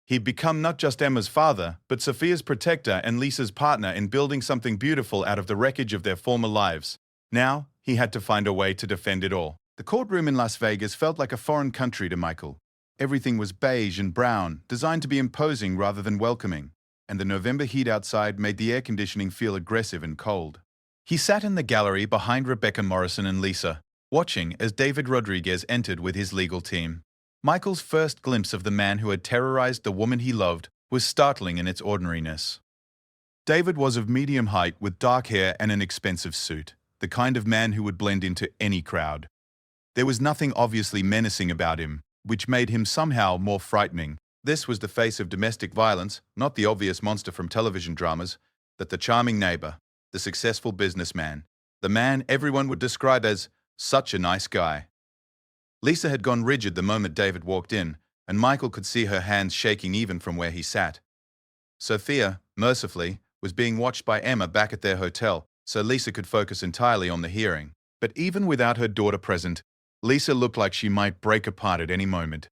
He'd become not just Emma's father, but Sophia's protector and Lisa's partner in building something beautiful out of the wreckage of their former lives. Now, he had to find a way to defend it all. The courtroom in Las Vegas felt like a foreign country to Michael. Everything was beige and brown, designed to be imposing rather than welcoming, and the November heat outside made the air conditioning feel aggressive and cold. He sat in the gallery behind Rebecca Morrison and Lisa, watching as David Rodriguez entered with his legal team. Michael's first glimpse of the man who had terrorized the woman he loved was startling in its ordinariness. David was of medium height with dark hair and an expensive suit, the kind of man who would blend into any crowd. There was nothing obviously menacing about him, which made him somehow more frightening. This was the face of domestic violence, not the obvious monster from television dramas, but the charming neighbor, the successful businessman, the man everyone would describe as such a nice guy. Lisa had gone rigid the moment David walked in, and Michael could see her hands shaking even from where he sat. Sophia, mercifully, was being watched by Emma back at their hotel, so Lisa could focus entirely on the hearing. But even without her daughter present, Lisa looked like she might break apart at any moment.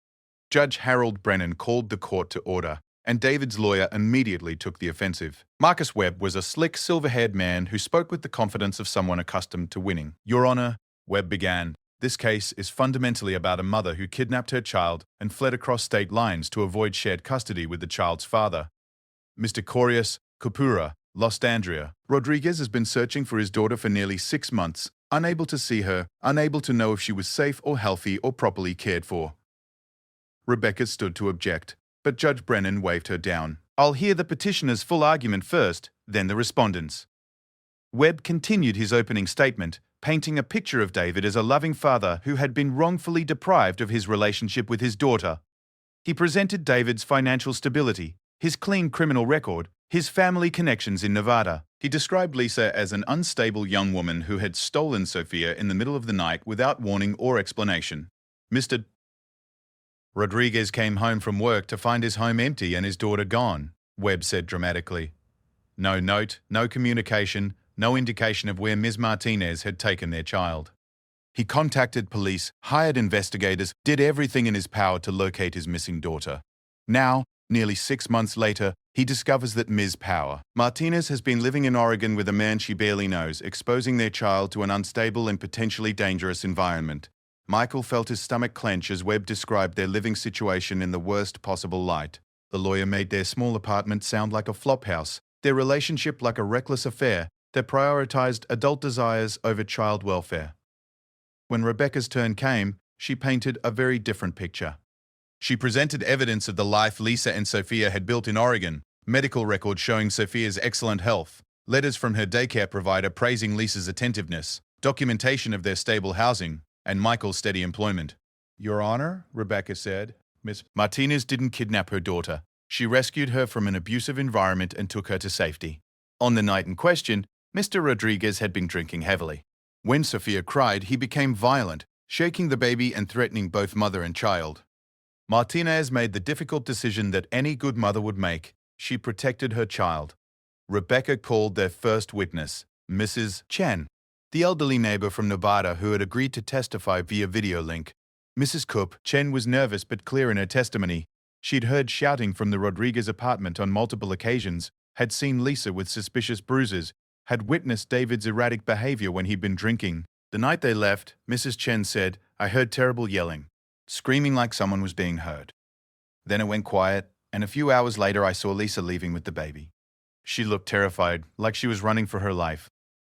Judge Harold Brennan called the court to order, and David's lawyer immediately took the offensive. Marcus Webb was a slick, silver-haired man who spoke with the confidence of someone accustomed to winning. "Your Honor," Webb began, "this case is fundamentally about a mother who kidnapped her child and fled across state lines to avoid shared custody with the child's father. Mr. Corius Kupura lost Andrea. Rodriguez has been searching for his daughter for nearly 6 months, unable to see her, unable to know if she was safe or healthy or properly cared for." Rebecca stood to object, but Judge Brennan waved her down. "I'll hear the petitioner's full argument first, then the respondent's." Webb continued his opening statement, painting a picture of David as a loving father who had been wrongfully deprived of his relationship with his daughter. He presented David's financial stability, his clean criminal record, his family connections in Nevada. He described Lisa as an unstable young woman who had stolen Sophia in the middle of the night without warning or explanation. Mr. Rodriguez came home from work to find his home empty and his daughter gone, Webb said dramatically. No note, no communication, no indication of where Ms. Martinez had taken their child. He contacted police, hired investigators, did everything in his power to locate his missing daughter. Now, Nearly 6 months later, he discovers that Ms. Power Martinez has been living in Oregon with a man she barely knows, exposing their child to an unstable and potentially dangerous environment. Michael felt his stomach clench as Webb described their living situation in the worst possible light. The lawyer made their small apartment sound like a flophouse, their relationship like a reckless affair that prioritized adult desires over child welfare. When Rebecca's turn came, she painted a very different picture. She presented evidence of the life Lisa and Sophia had built in Oregon, medical records showing Sophia's excellent health, letters from her daycare provider praising Lisa's attentiveness, documentation of their stable housing, and Michael's steady employment. "Your Honor," Rebecca said, "Miss Martinez didn't kidnap her daughter. She rescued her from an abusive environment and took her to safety." On the night in question, Mr. Rodriguez had been drinking heavily. When Sophia cried, he became violent, shaking the baby and threatening both mother and child. Martinez made the difficult decision that any good mother would make. She protected her child. Rebecca called their first witness, Mrs. Chen, the elderly neighbor from Nevada who had agreed to testify via video link. Mrs. Koop Chen was nervous but clear in her testimony. She'd heard shouting from the Rodriguez apartment on multiple occasions, had seen Lisa with suspicious bruises, had witnessed David's erratic behavior when he'd been drinking. The night they left, Mrs. Chen said, "I heard terrible yelling, screaming like someone was being hurt. Then it went quiet, and a few hours later I saw Lisa leaving with the baby. She looked terrified, like she was running for her life."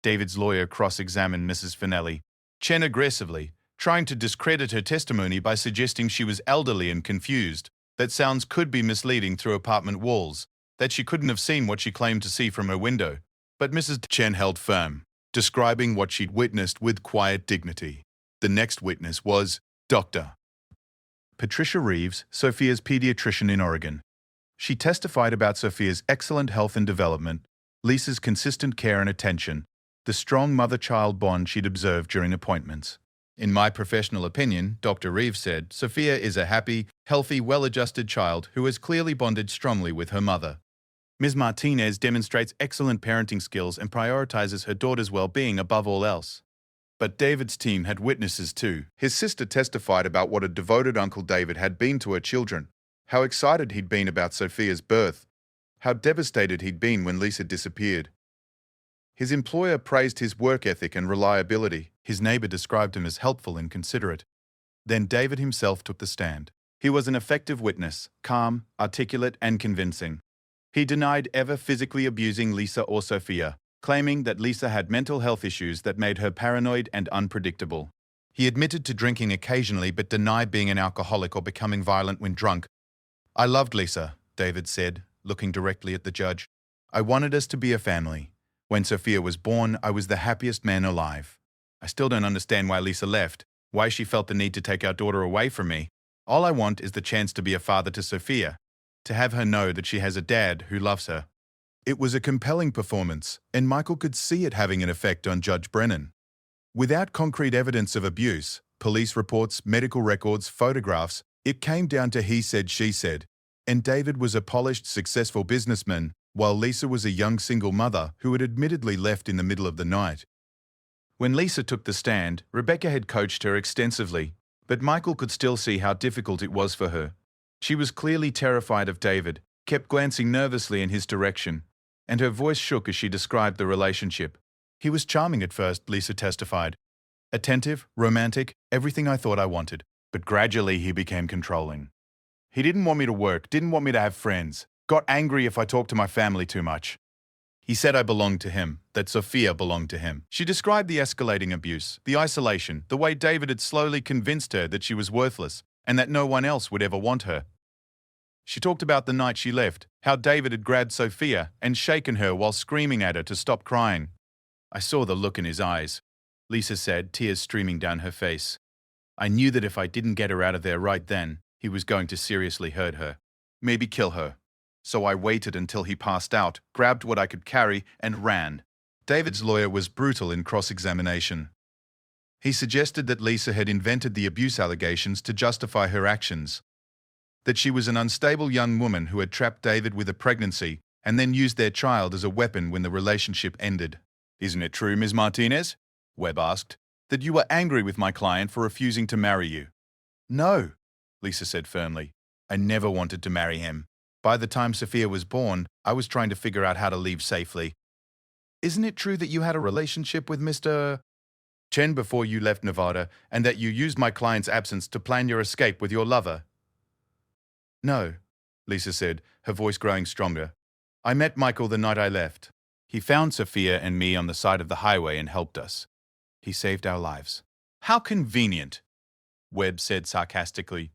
David's lawyer cross-examined Mrs. Finelli, Chen aggressively, trying to discredit her testimony by suggesting she was elderly and confused, that sounds could be misleading through apartment walls, that she couldn't have seen what she claimed to see from her window. But Mrs. Chen held firm, describing what she'd witnessed with quiet dignity. The next witness was Dr. Patricia Reeves, Sophia's pediatrician in Oregon. She testified about Sophia's excellent health and development, Lisa's consistent care and attention, the strong mother-child bond she'd observed during appointments. "In my professional opinion," Dr. Reeves said, "Sophia is a happy, healthy, well-adjusted child who has clearly bonded strongly with her mother. Ms. Martinez demonstrates excellent parenting skills and prioritizes her daughter's well-being above all else." But David's team had witnesses too. His sister testified about what a devoted Uncle David had been to her children, how excited he'd been about Sophia's birth, how devastated he'd been when Lisa disappeared. His employer praised his work ethic and reliability. His neighbor described him as helpful and considerate. Then David himself took the stand. He was an effective witness, calm, articulate, and convincing. He denied ever physically abusing Lisa or Sophia, claiming that Lisa had mental health issues that made her paranoid and unpredictable. He admitted to drinking occasionally but denied being an alcoholic or becoming violent when drunk. "I loved Lisa," David said, looking directly at the judge. "I wanted us to be a family. When Sophia was born, I was the happiest man alive. I still don't understand why Lisa left, why she felt the need to take our daughter away from me. All I want is the chance to be a father to Sophia, to have her know that she has a dad who loves her." It was a compelling performance, and Michael could see it having an effect on Judge Brennan. Without concrete evidence of abuse, police reports, medical records, photographs, it came down to he said, she said. And David was a polished, successful businessman, while Lisa was a young single mother who had admittedly left in the middle of the night. When Lisa took the stand, Rebecca had coached her extensively, but Michael could still see how difficult it was for her. She was clearly terrified of David, kept glancing nervously in his direction, and her voice shook as she described the relationship. "He was charming at first," Lisa testified. "Attentive, romantic, everything I thought I wanted. But gradually he became controlling. He didn't want me to work, didn't want me to have friends, got angry if I talked to my family too much. He said I belonged to him, that Sophia belonged to him." She described the escalating abuse, the isolation, the way David had slowly convinced her that she was worthless and that no one else would ever want her. She talked about the night she left, how David had grabbed Sophia and shaken her while screaming at her to stop crying. "I saw the look in his eyes," Lisa said, tears streaming down her face. "I knew that if I didn't get her out of there right then, he was going to seriously hurt her, maybe kill her. So I waited until he passed out, grabbed what I could carry, and ran." David's lawyer was brutal in cross-examination. He suggested that Lisa had invented the abuse allegations to justify her actions, that she was an unstable young woman who had trapped David with a pregnancy and then used their child as a weapon when the relationship ended. "Isn't it true, Ms. Martinez?" Webb asked, "that you were angry with my client for refusing to marry you?" "No," Lisa said firmly. "I never wanted to marry him. By the time Sophia was born, I was trying to figure out how to leave safely. Isn't it true that you had a relationship with Mr. Chen before you left Nevada, and that you used my client's absence to plan your escape with your lover? No, Lisa said, her voice growing stronger. I met Michael the night I left. He found Sophia and me on the side of the highway and helped us. He saved our lives. How convenient, Webb said sarcastically.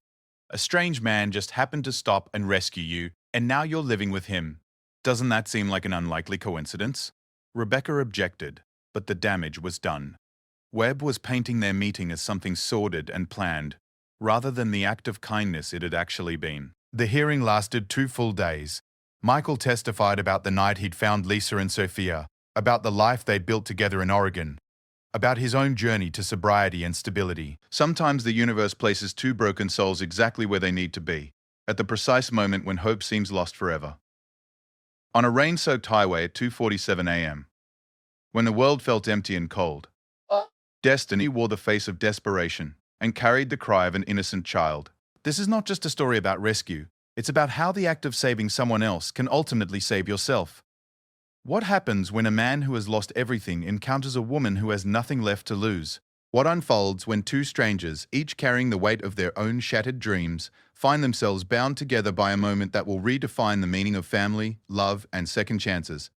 A strange man just happened to stop and rescue you, and now you're living with him. Doesn't that seem like an unlikely coincidence? Rebecca objected, but the damage was done. Webb was painting their meeting as something sordid and planned, rather than the act of kindness it had actually been. The hearing lasted 2 full days. Michael testified about the night he'd found Lisa and Sophia, about the life they'd built together in Oregon, about his own journey to sobriety and stability. Sometimes the universe places 2 broken souls exactly where they need to be, at the precise moment when hope seems lost forever. On a rain-soaked highway at 2:47 a.m., when the world felt empty and cold, Destiny wore the face of desperation and carried the cry of an innocent child. This is not just a story about rescue. It's about how the act of saving someone else can ultimately save yourself. What happens when a man who has lost everything encounters a woman who has nothing left to lose? What unfolds when 2 strangers, each carrying the weight of their own shattered dreams, find themselves bound together by a moment that will redefine the meaning of family, love, and second chances?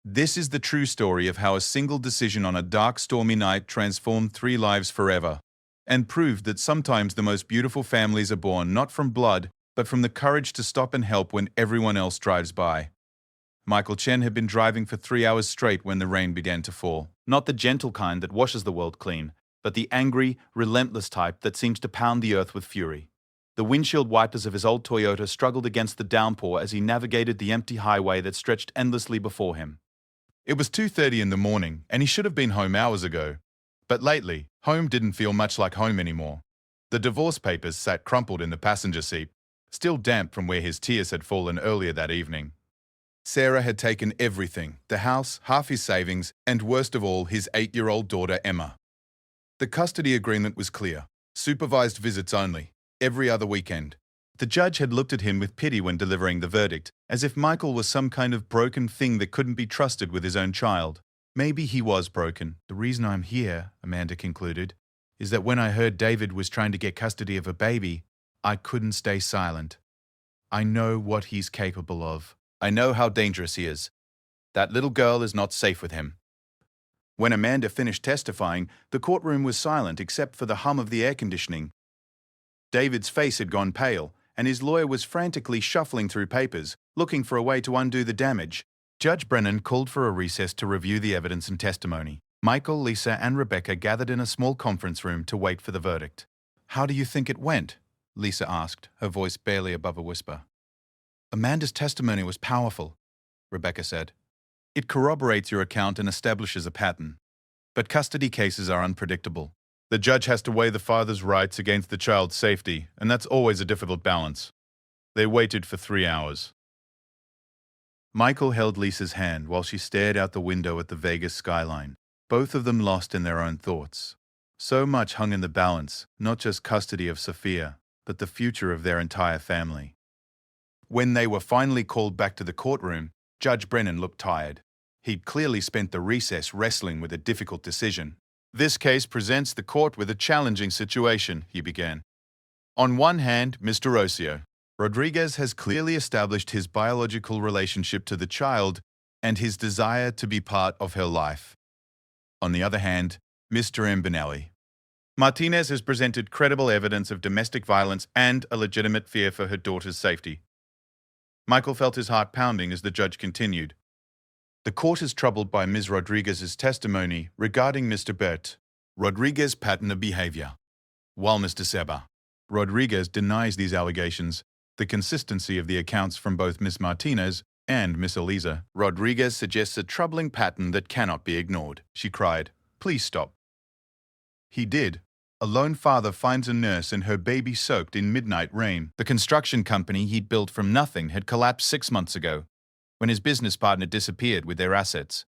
This is the true story of how a single decision on a dark, stormy night transformed 3 lives forever, and proved that sometimes the most beautiful families are born not from blood, but from the courage to stop and help when everyone else drives by. Michael Chen had been driving for 3 hours straight when the rain began to fall. Not the gentle kind that washes the world clean, but the angry, relentless type that seems to pound the earth with fury. The windshield wipers of his old Toyota struggled against the downpour as he navigated the empty highway that stretched endlessly before him. It was 2:30 in the morning, and he should have been home hours ago. But lately, home didn't feel much like home anymore. The divorce papers sat crumpled in the passenger seat, still damp from where his tears had fallen earlier that evening. Sarah had taken everything, the house, half his savings, and worst of all, his 8-year-old daughter Emma. The custody agreement was clear: supervised visits only, every other weekend. The judge had looked at him with pity when delivering the verdict, as if Michael was some kind of broken thing that couldn't be trusted with his own child. Maybe he was broken. The reason I'm here, Amanda concluded, is that when I heard David was trying to get custody of a baby, I couldn't stay silent. I know what he's capable of. I know how dangerous he is. That little girl is not safe with him. When Amanda finished testifying, the courtroom was silent except for the hum of the air conditioning. David's face had gone pale, and his lawyer was frantically shuffling through papers, looking for a way to undo the damage. Judge Brennan called for a recess to review the evidence and testimony. Michael, Lisa, and Rebecca gathered in a small conference room to wait for the verdict. How do you think it went? Lisa asked, her voice barely above a whisper. Amanda's testimony was powerful, Rebecca said. It corroborates your account and establishes a pattern. But custody cases are unpredictable. The judge has to weigh the father's rights against the child's safety, and that's always a difficult balance. They waited for 3 hours. Michael held Lisa's hand while she stared out the window at the Vegas skyline, both of them lost in their own thoughts. So much hung in the balance, not just custody of Sophia, but the future of their entire family. When they were finally called back to the courtroom, Judge Brennan looked tired. He'd clearly spent the recess wrestling with a difficult decision. This case presents the court with a challenging situation, he began. On one hand, Mr. Rocio Rodriguez has clearly established his biological relationship to the child and his desire to be part of her life. On the other hand, Mr. Mbinelli Martinez has presented credible evidence of domestic violence and a legitimate fear for her daughter's safety. Michael felt his heart pounding as the judge continued. The court is troubled by Ms. Rodriguez's testimony regarding Mr. Bert Rodriguez's pattern of behavior. While Mr. Seba Rodriguez denies these allegations, the consistency of the accounts from both Ms. Martinez and Ms. Eliza Rodriguez suggests a troubling pattern that cannot be ignored. She cried, "Please stop." He did. A lone father finds a nurse and her baby soaked in midnight rain. The construction company he'd built from nothing had collapsed 6 months ago, when his business partner disappeared with their assets.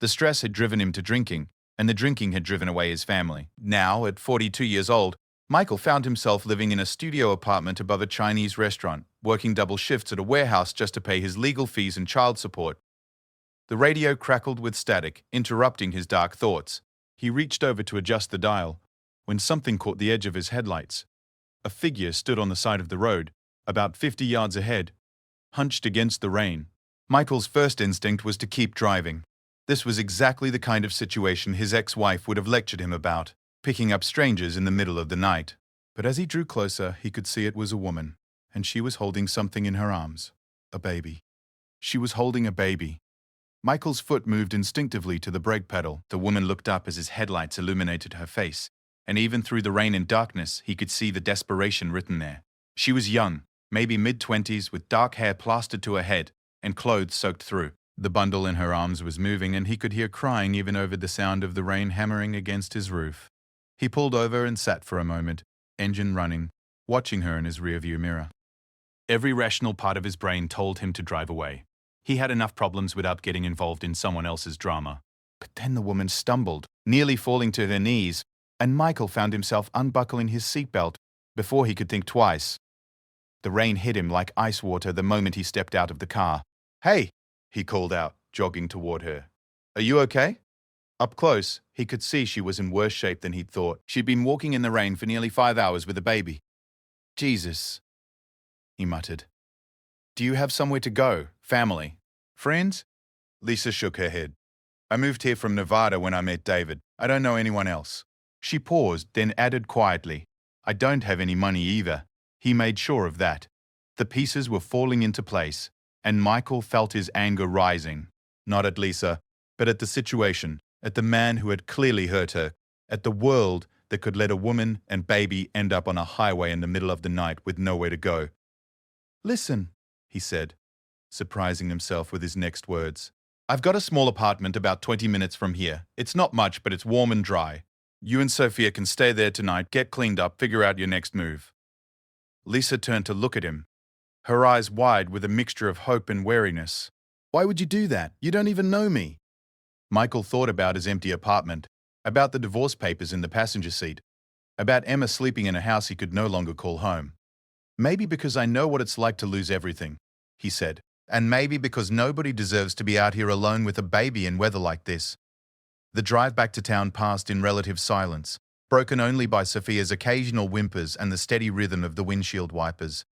The stress had driven him to drinking, and the drinking had driven away his family. Now, at 42 years old, Michael found himself living in a studio apartment above a Chinese restaurant, working double shifts at a warehouse just to pay his legal fees and child support. The radio crackled with static, interrupting his dark thoughts. He reached over to adjust the dial, when something caught the edge of his headlights. A figure stood on the side of the road, about 50 yards ahead, hunched against the rain. Michael's first instinct was to keep driving. This was exactly the kind of situation his ex-wife would have lectured him about, picking up strangers in the middle of the night. But as he drew closer, he could see it was a woman, and she was holding something in her arms. A baby. She was holding a baby. Michael's foot moved instinctively to the brake pedal. The woman looked up as his headlights illuminated her face, and even through the rain and darkness, he could see the desperation written there. She was young, maybe mid-20s, with dark hair plastered to her head and clothes soaked through. The bundle in her arms was moving, and he could hear crying even over the sound of the rain hammering against his roof. He pulled over and sat for a moment, engine running, watching her in his rearview mirror. Every rational part of his brain told him to drive away. He had enough problems without getting involved in someone else's drama. But then the woman stumbled, nearly falling to her knees, and Michael found himself unbuckling his seatbelt before he could think twice. The rain hit him like ice water the moment he stepped out of the car. "Hey!" he called out, jogging toward her. "Are you okay?" Up close, he could see she was in worse shape than he'd thought. She'd been walking in the rain for nearly 5 hours with a baby. "Jesus," he muttered. "Do you have somewhere to go? Family? Friends?" Lisa shook her head. "I moved here from Nevada when I met David. I don't know anyone else." She paused, then added quietly, "I don't have any money either." He made sure of that. The pieces were falling into place, and Michael felt his anger rising. Not at Lisa, but at the situation, at the man who had clearly hurt her, at the world that could let a woman and baby end up on a highway in the middle of the night with nowhere to go. "Listen," he said, surprising himself with his next words. "I've got a small apartment about 20 minutes from here. It's not much, but it's warm and dry. You and Sophia can stay there tonight, get cleaned up, figure out your next move." Lisa turned to look at him, her eyes wide with a mixture of hope and wariness. "Why would you do that? You don't even know me." Michael thought about his empty apartment, about the divorce papers in the passenger seat, about Emma sleeping in a house he could no longer call home. "Maybe because I know what it's like to lose everything," he said, "and maybe because nobody deserves to be out here alone with a baby in weather like this." The drive back to town passed in relative silence, broken only by Sophia's occasional whimpers and the steady rhythm of the windshield wipers.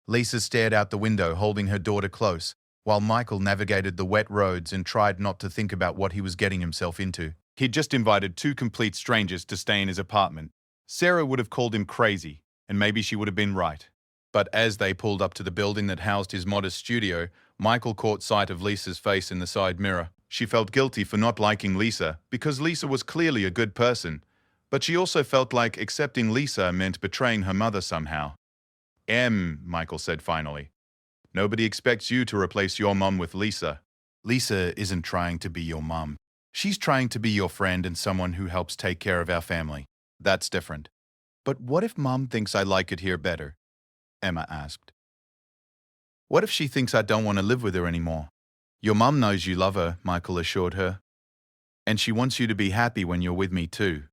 Lisa stared out the window, holding her daughter close, while Michael navigated the wet roads and tried not to think about what he was getting himself into. He'd just invited 2 complete strangers to stay in his apartment. Sarah would have called him crazy, and maybe she would have been right. But as they pulled up to the building that housed his modest studio, Michael caught sight of Lisa's face in the side mirror. She felt guilty for not liking Lisa, because Lisa was clearly a good person. But she also felt like accepting Lisa meant betraying her mother somehow. Michael said finally. "Nobody expects you to replace your mom with Lisa. Lisa isn't trying to be your mom. She's trying to be your friend and someone who helps take care of our family. That's different." "But what if Mom thinks I like it here better?" Emma asked. "What if she thinks I don't want to live with her anymore?" "Your mom knows you love her," Michael assured her. "And she wants you to be happy when you're with me too.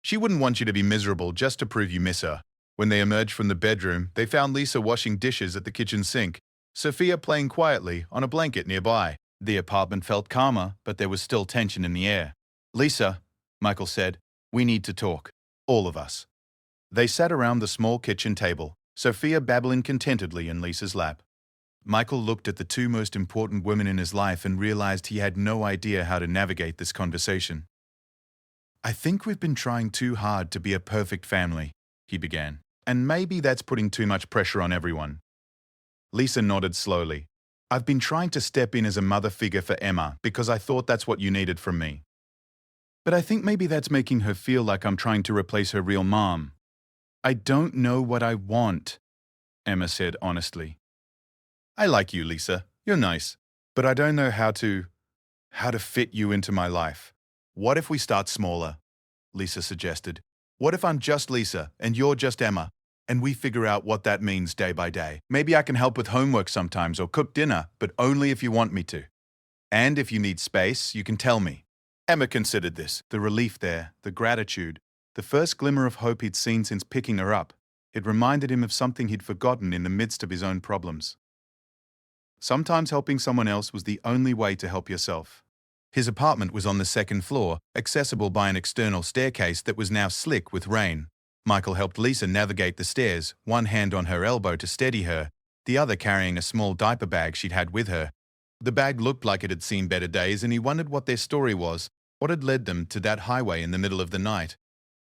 She wouldn't want you to be miserable just to prove you miss her." When they emerged from the bedroom, they found Lisa washing dishes at the kitchen sink, Sophia playing quietly on a blanket nearby. The apartment felt calmer, but there was still tension in the air. "Lisa," Michael said, "we need to talk. All of us." They sat around the small kitchen table, Sophia babbling contentedly in Lisa's lap. Michael looked at the 2 most important women in his life and realized he had no idea how to navigate this conversation. "I think we've been trying too hard to be a perfect family," he began. "And maybe that's putting too much pressure on everyone." Lisa nodded slowly. "I've been trying to step in as a mother figure for Emma because I thought that's what you needed from me. But I think maybe that's making her feel like I'm trying to replace her real mom. I don't know what I want," Emma said honestly. "I like you, Lisa. You're nice. But I don't know how to fit you into my life. What if we start smaller?" Lisa suggested. "What if I'm just Lisa and you're just Emma, and we figure out what that means day by day? Maybe I can help with homework sometimes or cook dinner, but only if you want me to. And if you need space, you can tell me." Emma considered this, the relief there, the gratitude. The first glimmer of hope he'd seen since picking her up. It reminded him of something he'd forgotten in the midst of his own problems. Sometimes helping someone else was the only way to help yourself. His apartment was on the second floor, accessible by an external staircase that was now slick with rain. Michael helped Lisa navigate the stairs, one hand on her elbow to steady her, the other carrying a small diaper bag she'd had with her. The bag looked like it had seen better days, and he wondered what their story was, what had led them to that highway in the middle of the night.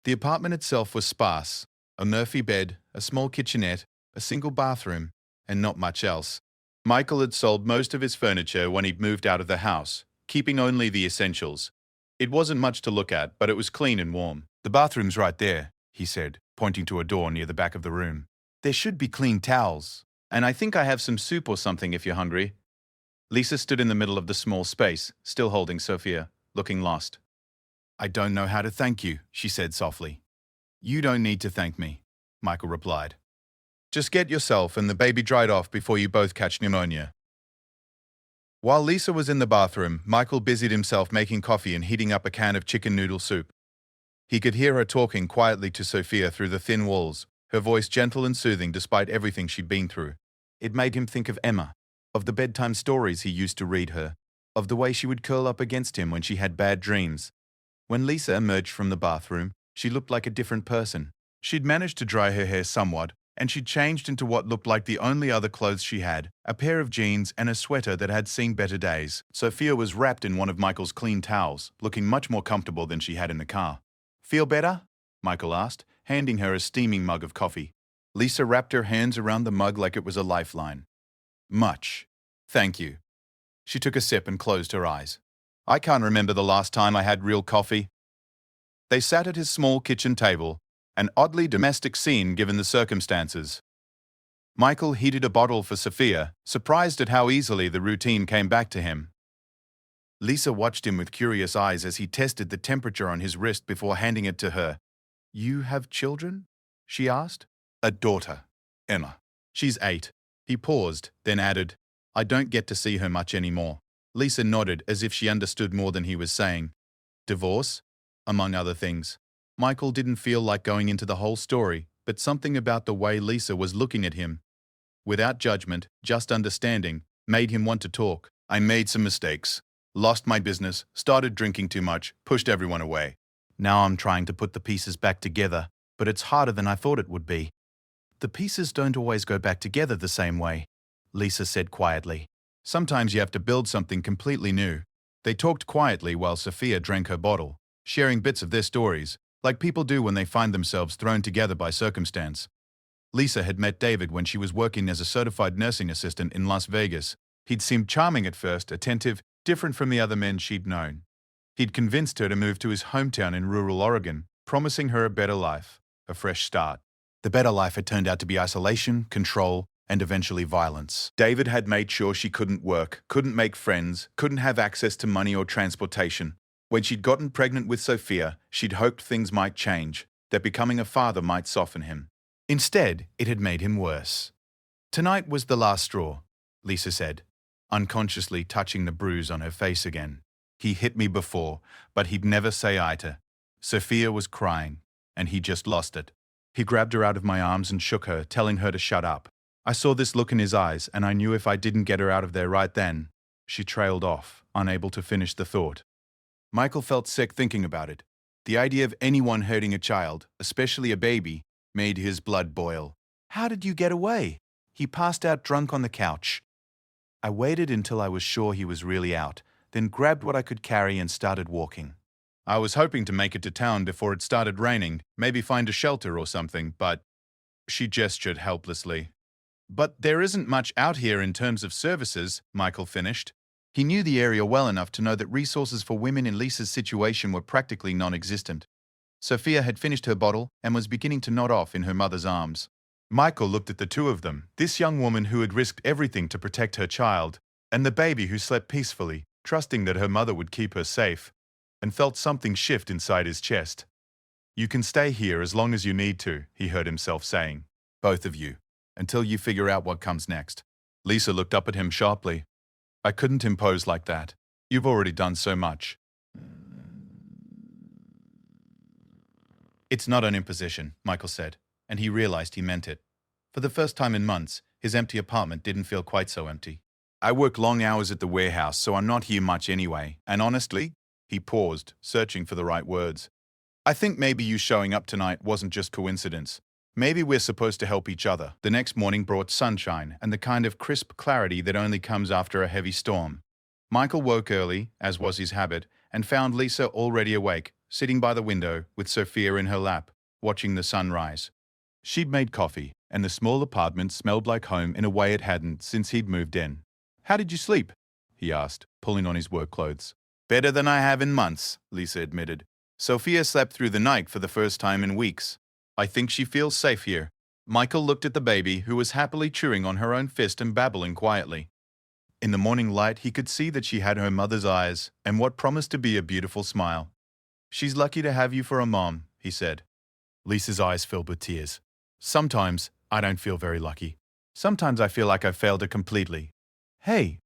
The apartment itself was sparse: a Murphy bed, a small kitchenette, a single bathroom, and not much else. Michael had sold most of his furniture when he'd moved out of the house, keeping only the essentials. It wasn't much to look at, but it was clean and warm. "The bathroom's right there," he said, pointing to a door near the back of the room. "There should be clean towels. And I think I have some soup or something if you're hungry." Lisa stood in the middle of the small space, still holding Sophia, looking lost. "I don't know how to thank you," she said softly. "You don't need to thank me," Michael replied. "Just get yourself and the baby dried off before you both catch pneumonia." While Lisa was in the bathroom, Michael busied himself making coffee and heating up a can of chicken noodle soup. He could hear her talking quietly to Sophia through the thin walls, her voice gentle and soothing despite everything she'd been through. It made him think of Emma, of the bedtime stories he used to read her, of the way she would curl up against him when she had bad dreams. When Lisa emerged from the bathroom, she looked like a different person. She'd managed to dry her hair somewhat, and she'd changed into what looked like the only other clothes she had, a pair of jeans and a sweater that had seen better days. Sophia was wrapped in one of Michael's clean towels, looking much more comfortable than she had in the car. "Feel better?" Michael asked, handing her a steaming mug of coffee. Lisa wrapped her hands around the mug like it was a lifeline. "Much. Thank you." She took a sip and closed her eyes. "I can't remember the last time I had real coffee." They sat at his small kitchen table, an oddly domestic scene given the circumstances. Michael heated a bottle for Sophia, surprised at how easily the routine came back to him. Lisa watched him with curious eyes as he tested the temperature on his wrist before handing it to her. "You have children?" she asked. "A daughter, Emma. She's 8. He paused, then added, "I don't get to see her much anymore." Lisa nodded as if she understood more than he was saying. "Divorce?" Among other things. Michael didn't feel like going into the whole story, but something about the way Lisa was looking at him, without judgment, just understanding, made him want to talk. "I made some mistakes. Lost my business, started drinking too much, pushed everyone away. Now I'm trying to put the pieces back together, but it's harder than I thought it would be." "The pieces don't always go back together the same way," Lisa said quietly. "Sometimes you have to build something completely new." They talked quietly while Sophia drank her bottle, sharing bits of their stories, like people do when they find themselves thrown together by circumstance. Lisa had met David when she was working as a certified nursing assistant in Las Vegas. He'd seemed charming at first, attentive, different from the other men she'd known. He'd convinced her to move to his hometown in rural Oregon, promising her a better life, a fresh start. The better life had turned out to be isolation, control, and eventually violence. David had made sure she couldn't work, couldn't make friends, couldn't have access to money or transportation. When she'd gotten pregnant with Sophia, she'd hoped things might change, that becoming a father might soften him. Instead, it had made him worse. "Tonight was the last straw," Lisa said, unconsciously touching the bruise on her face again. "He hit me before, but he'd never say I to." Sophia was crying, and he just lost it. He grabbed her out of my arms and shook her, telling her to shut up. I saw this look in his eyes, and I knew if I didn't get her out of there right then. She trailed off, unable to finish the thought. Michael felt sick thinking about it. The idea of anyone hurting a child, especially a baby, made his blood boil. "How did you get away?" "He passed out drunk on the couch. I waited until I was sure he was really out, then grabbed what I could carry and started walking. I was hoping to make it to town before it started raining, maybe find a shelter or something, but..." She gestured helplessly. "But there isn't much out here in terms of services," Michael finished. He knew the area well enough to know that resources for women in Lisa's situation were practically non-existent. Sophia had finished her bottle and was beginning to nod off in her mother's arms. Michael looked at the two of them, this young woman who had risked everything to protect her child, and the baby who slept peacefully, trusting that her mother would keep her safe, and felt something shift inside his chest. "You can stay here as long as you need to," he heard himself saying. "Both of you, until you figure out what comes next." Lisa looked up at him sharply. "I couldn't impose like that. You've already done so much." It's not an imposition, Michael said, and he realized he meant it. For the first time in months, his empty apartment didn't feel quite so empty. I work long hours at the warehouse, so I'm not here much anyway, and honestly, he paused, searching for the right words. I think maybe you showing up tonight wasn't just coincidence. Maybe we're supposed to help each other. The next morning brought sunshine and the kind of crisp clarity that only comes after a heavy storm. Michael woke early, as was his habit, and found Lisa already awake, sitting by the window with Sophia in her lap, watching the sun rise. She'd made coffee, and the small apartment smelled like home in a way it hadn't since he'd moved in. "How did you sleep?" he asked, pulling on his work clothes. "Better than I have in months," Lisa admitted. Sophia slept through the night for the first time in weeks. "I think she feels safe here." Michael looked at the baby, who was happily chewing on her own fist and babbling quietly. In the morning light, he could see that she had her mother's eyes and what promised to be a beautiful smile. "She's lucky to have you for a mom," he said. Lisa's eyes filled with tears. "Sometimes I don't feel very lucky. Sometimes I feel like I failed her completely." "Hey,"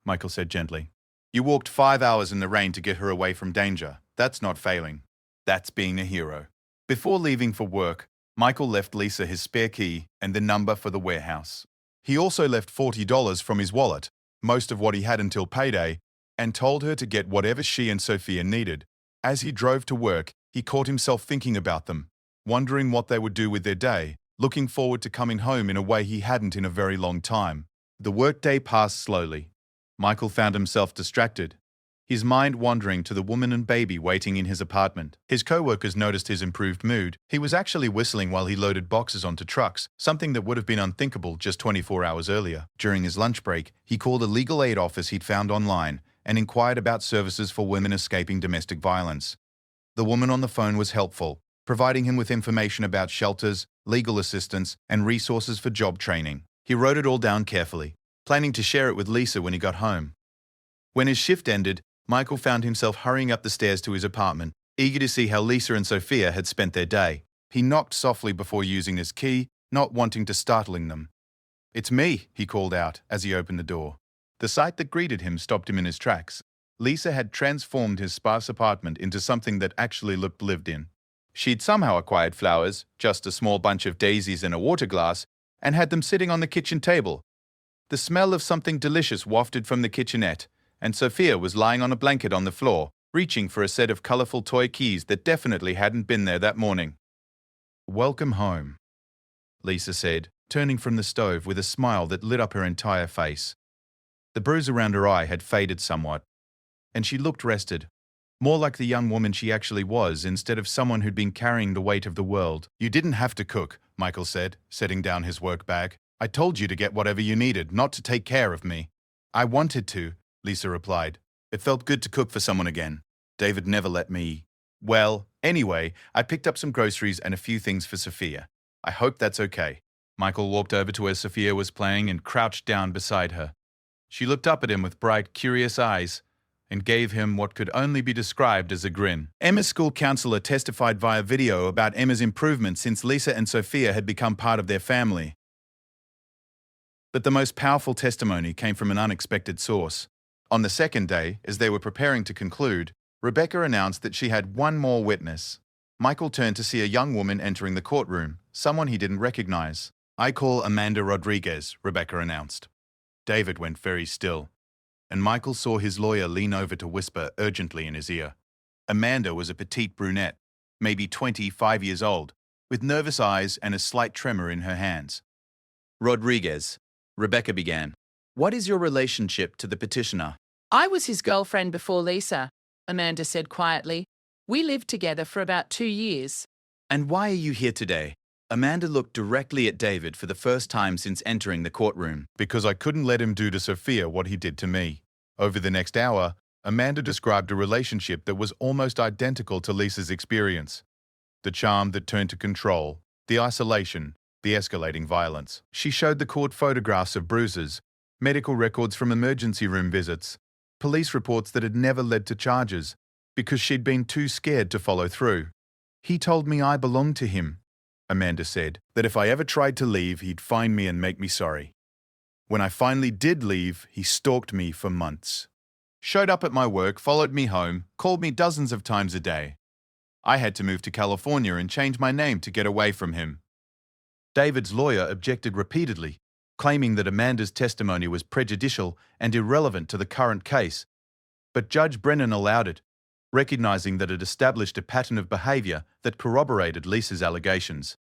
Michael said gently. "You walked 5 hours in the rain to get her away from danger. That's not failing. That's being a hero." Before leaving for work, Michael left Lisa his spare key and the number for the warehouse. He also left $40 from his wallet, most of what he had until payday, and told her to get whatever she and Sophia needed. As he drove to work, he caught himself thinking about them, wondering what they would do with their day, looking forward to coming home in a way he hadn't in a very long time. The workday passed slowly. Michael found himself distracted, his mind wandering to the woman and baby waiting in his apartment. His co-workers noticed his improved mood. He was actually whistling while he loaded boxes onto trucks, something that would have been unthinkable just 24 hours earlier. During his lunch break, he called a legal aid office he'd found online and inquired about services for women escaping domestic violence. The woman on the phone was helpful, providing him with information about shelters, legal assistance, and resources for job training. He wrote it all down carefully, planning to share it with Lisa when he got home. When his shift ended, Michael found himself hurrying up the stairs to his apartment, eager to see how Lisa and Sophia had spent their day. He knocked softly before using his key, not wanting to startle them. "It's me," he called out as he opened the door. The sight that greeted him stopped him in his tracks. Lisa had transformed his sparse apartment into something that actually looked lived in. She'd somehow acquired flowers, just a small bunch of daisies in a water glass, and had them sitting on the kitchen table. The smell of something delicious wafted from the kitchenette, and Sophia was lying on a blanket on the floor, reaching for a set of colorful toy keys that definitely hadn't been there that morning. "Welcome home," Lisa said, turning from the stove with a smile that lit up her entire face. The bruise around her eye had faded somewhat, and she looked rested, more like the young woman she actually was instead of someone who'd been carrying the weight of the world. "You didn't have to cook," Michael said, setting down his work bag. "I told you to get whatever you needed, not to take care of me." "I wanted to," Lisa replied. "It felt good to cook for someone again. David never let me." "Well, anyway, I picked up some groceries and a few things for Sophia. I hope that's okay." Michael walked over to where Sophia was playing and crouched down beside her. She looked up at him with bright, curious eyes and gave him what could only be described as a grin. Emma's school counselor testified via video about Emma's improvement since Lisa and Sophia had become part of their family. But the most powerful testimony came from an unexpected source. On the second day, as they were preparing to conclude, Rebecca announced that she had one more witness. Michael turned to see a young woman entering the courtroom, someone he didn't recognize. "I call Amanda Rodriguez," Rebecca announced. David went very still, and Michael saw his lawyer lean over to whisper urgently in his ear. Amanda was a petite brunette, maybe 25 years old, with nervous eyes and a slight tremor in her hands. "Rodriguez," Rebecca began, "what is your relationship to the petitioner?" I was his girlfriend before Lisa, Amanda said quietly. We lived together for about 2 years. "And why are you here today?" Amanda looked directly at David for the first time since entering the courtroom. "Because I couldn't let him do to Sophia what he did to me." Over the next hour, Amanda described a relationship that was almost identical to Lisa's experience. The charm that turned to control, the isolation, the escalating violence. She showed the court photographs of bruises, medical records from emergency room visits, police reports that had never led to charges because she'd been too scared to follow through. "He told me I belonged to him," Amanda said, "that if I ever tried to leave, he'd find me and make me sorry. When I finally did leave, he stalked me for months. Showed up at my work, followed me home, called me dozens of times a day. I had to move to California and change my name to get away from him. David's lawyer objected repeatedly, claiming that Amanda's testimony was prejudicial and irrelevant to the current case, but Judge Brennan allowed it, recognizing that it established a pattern of behavior that corroborated Lisa's allegations.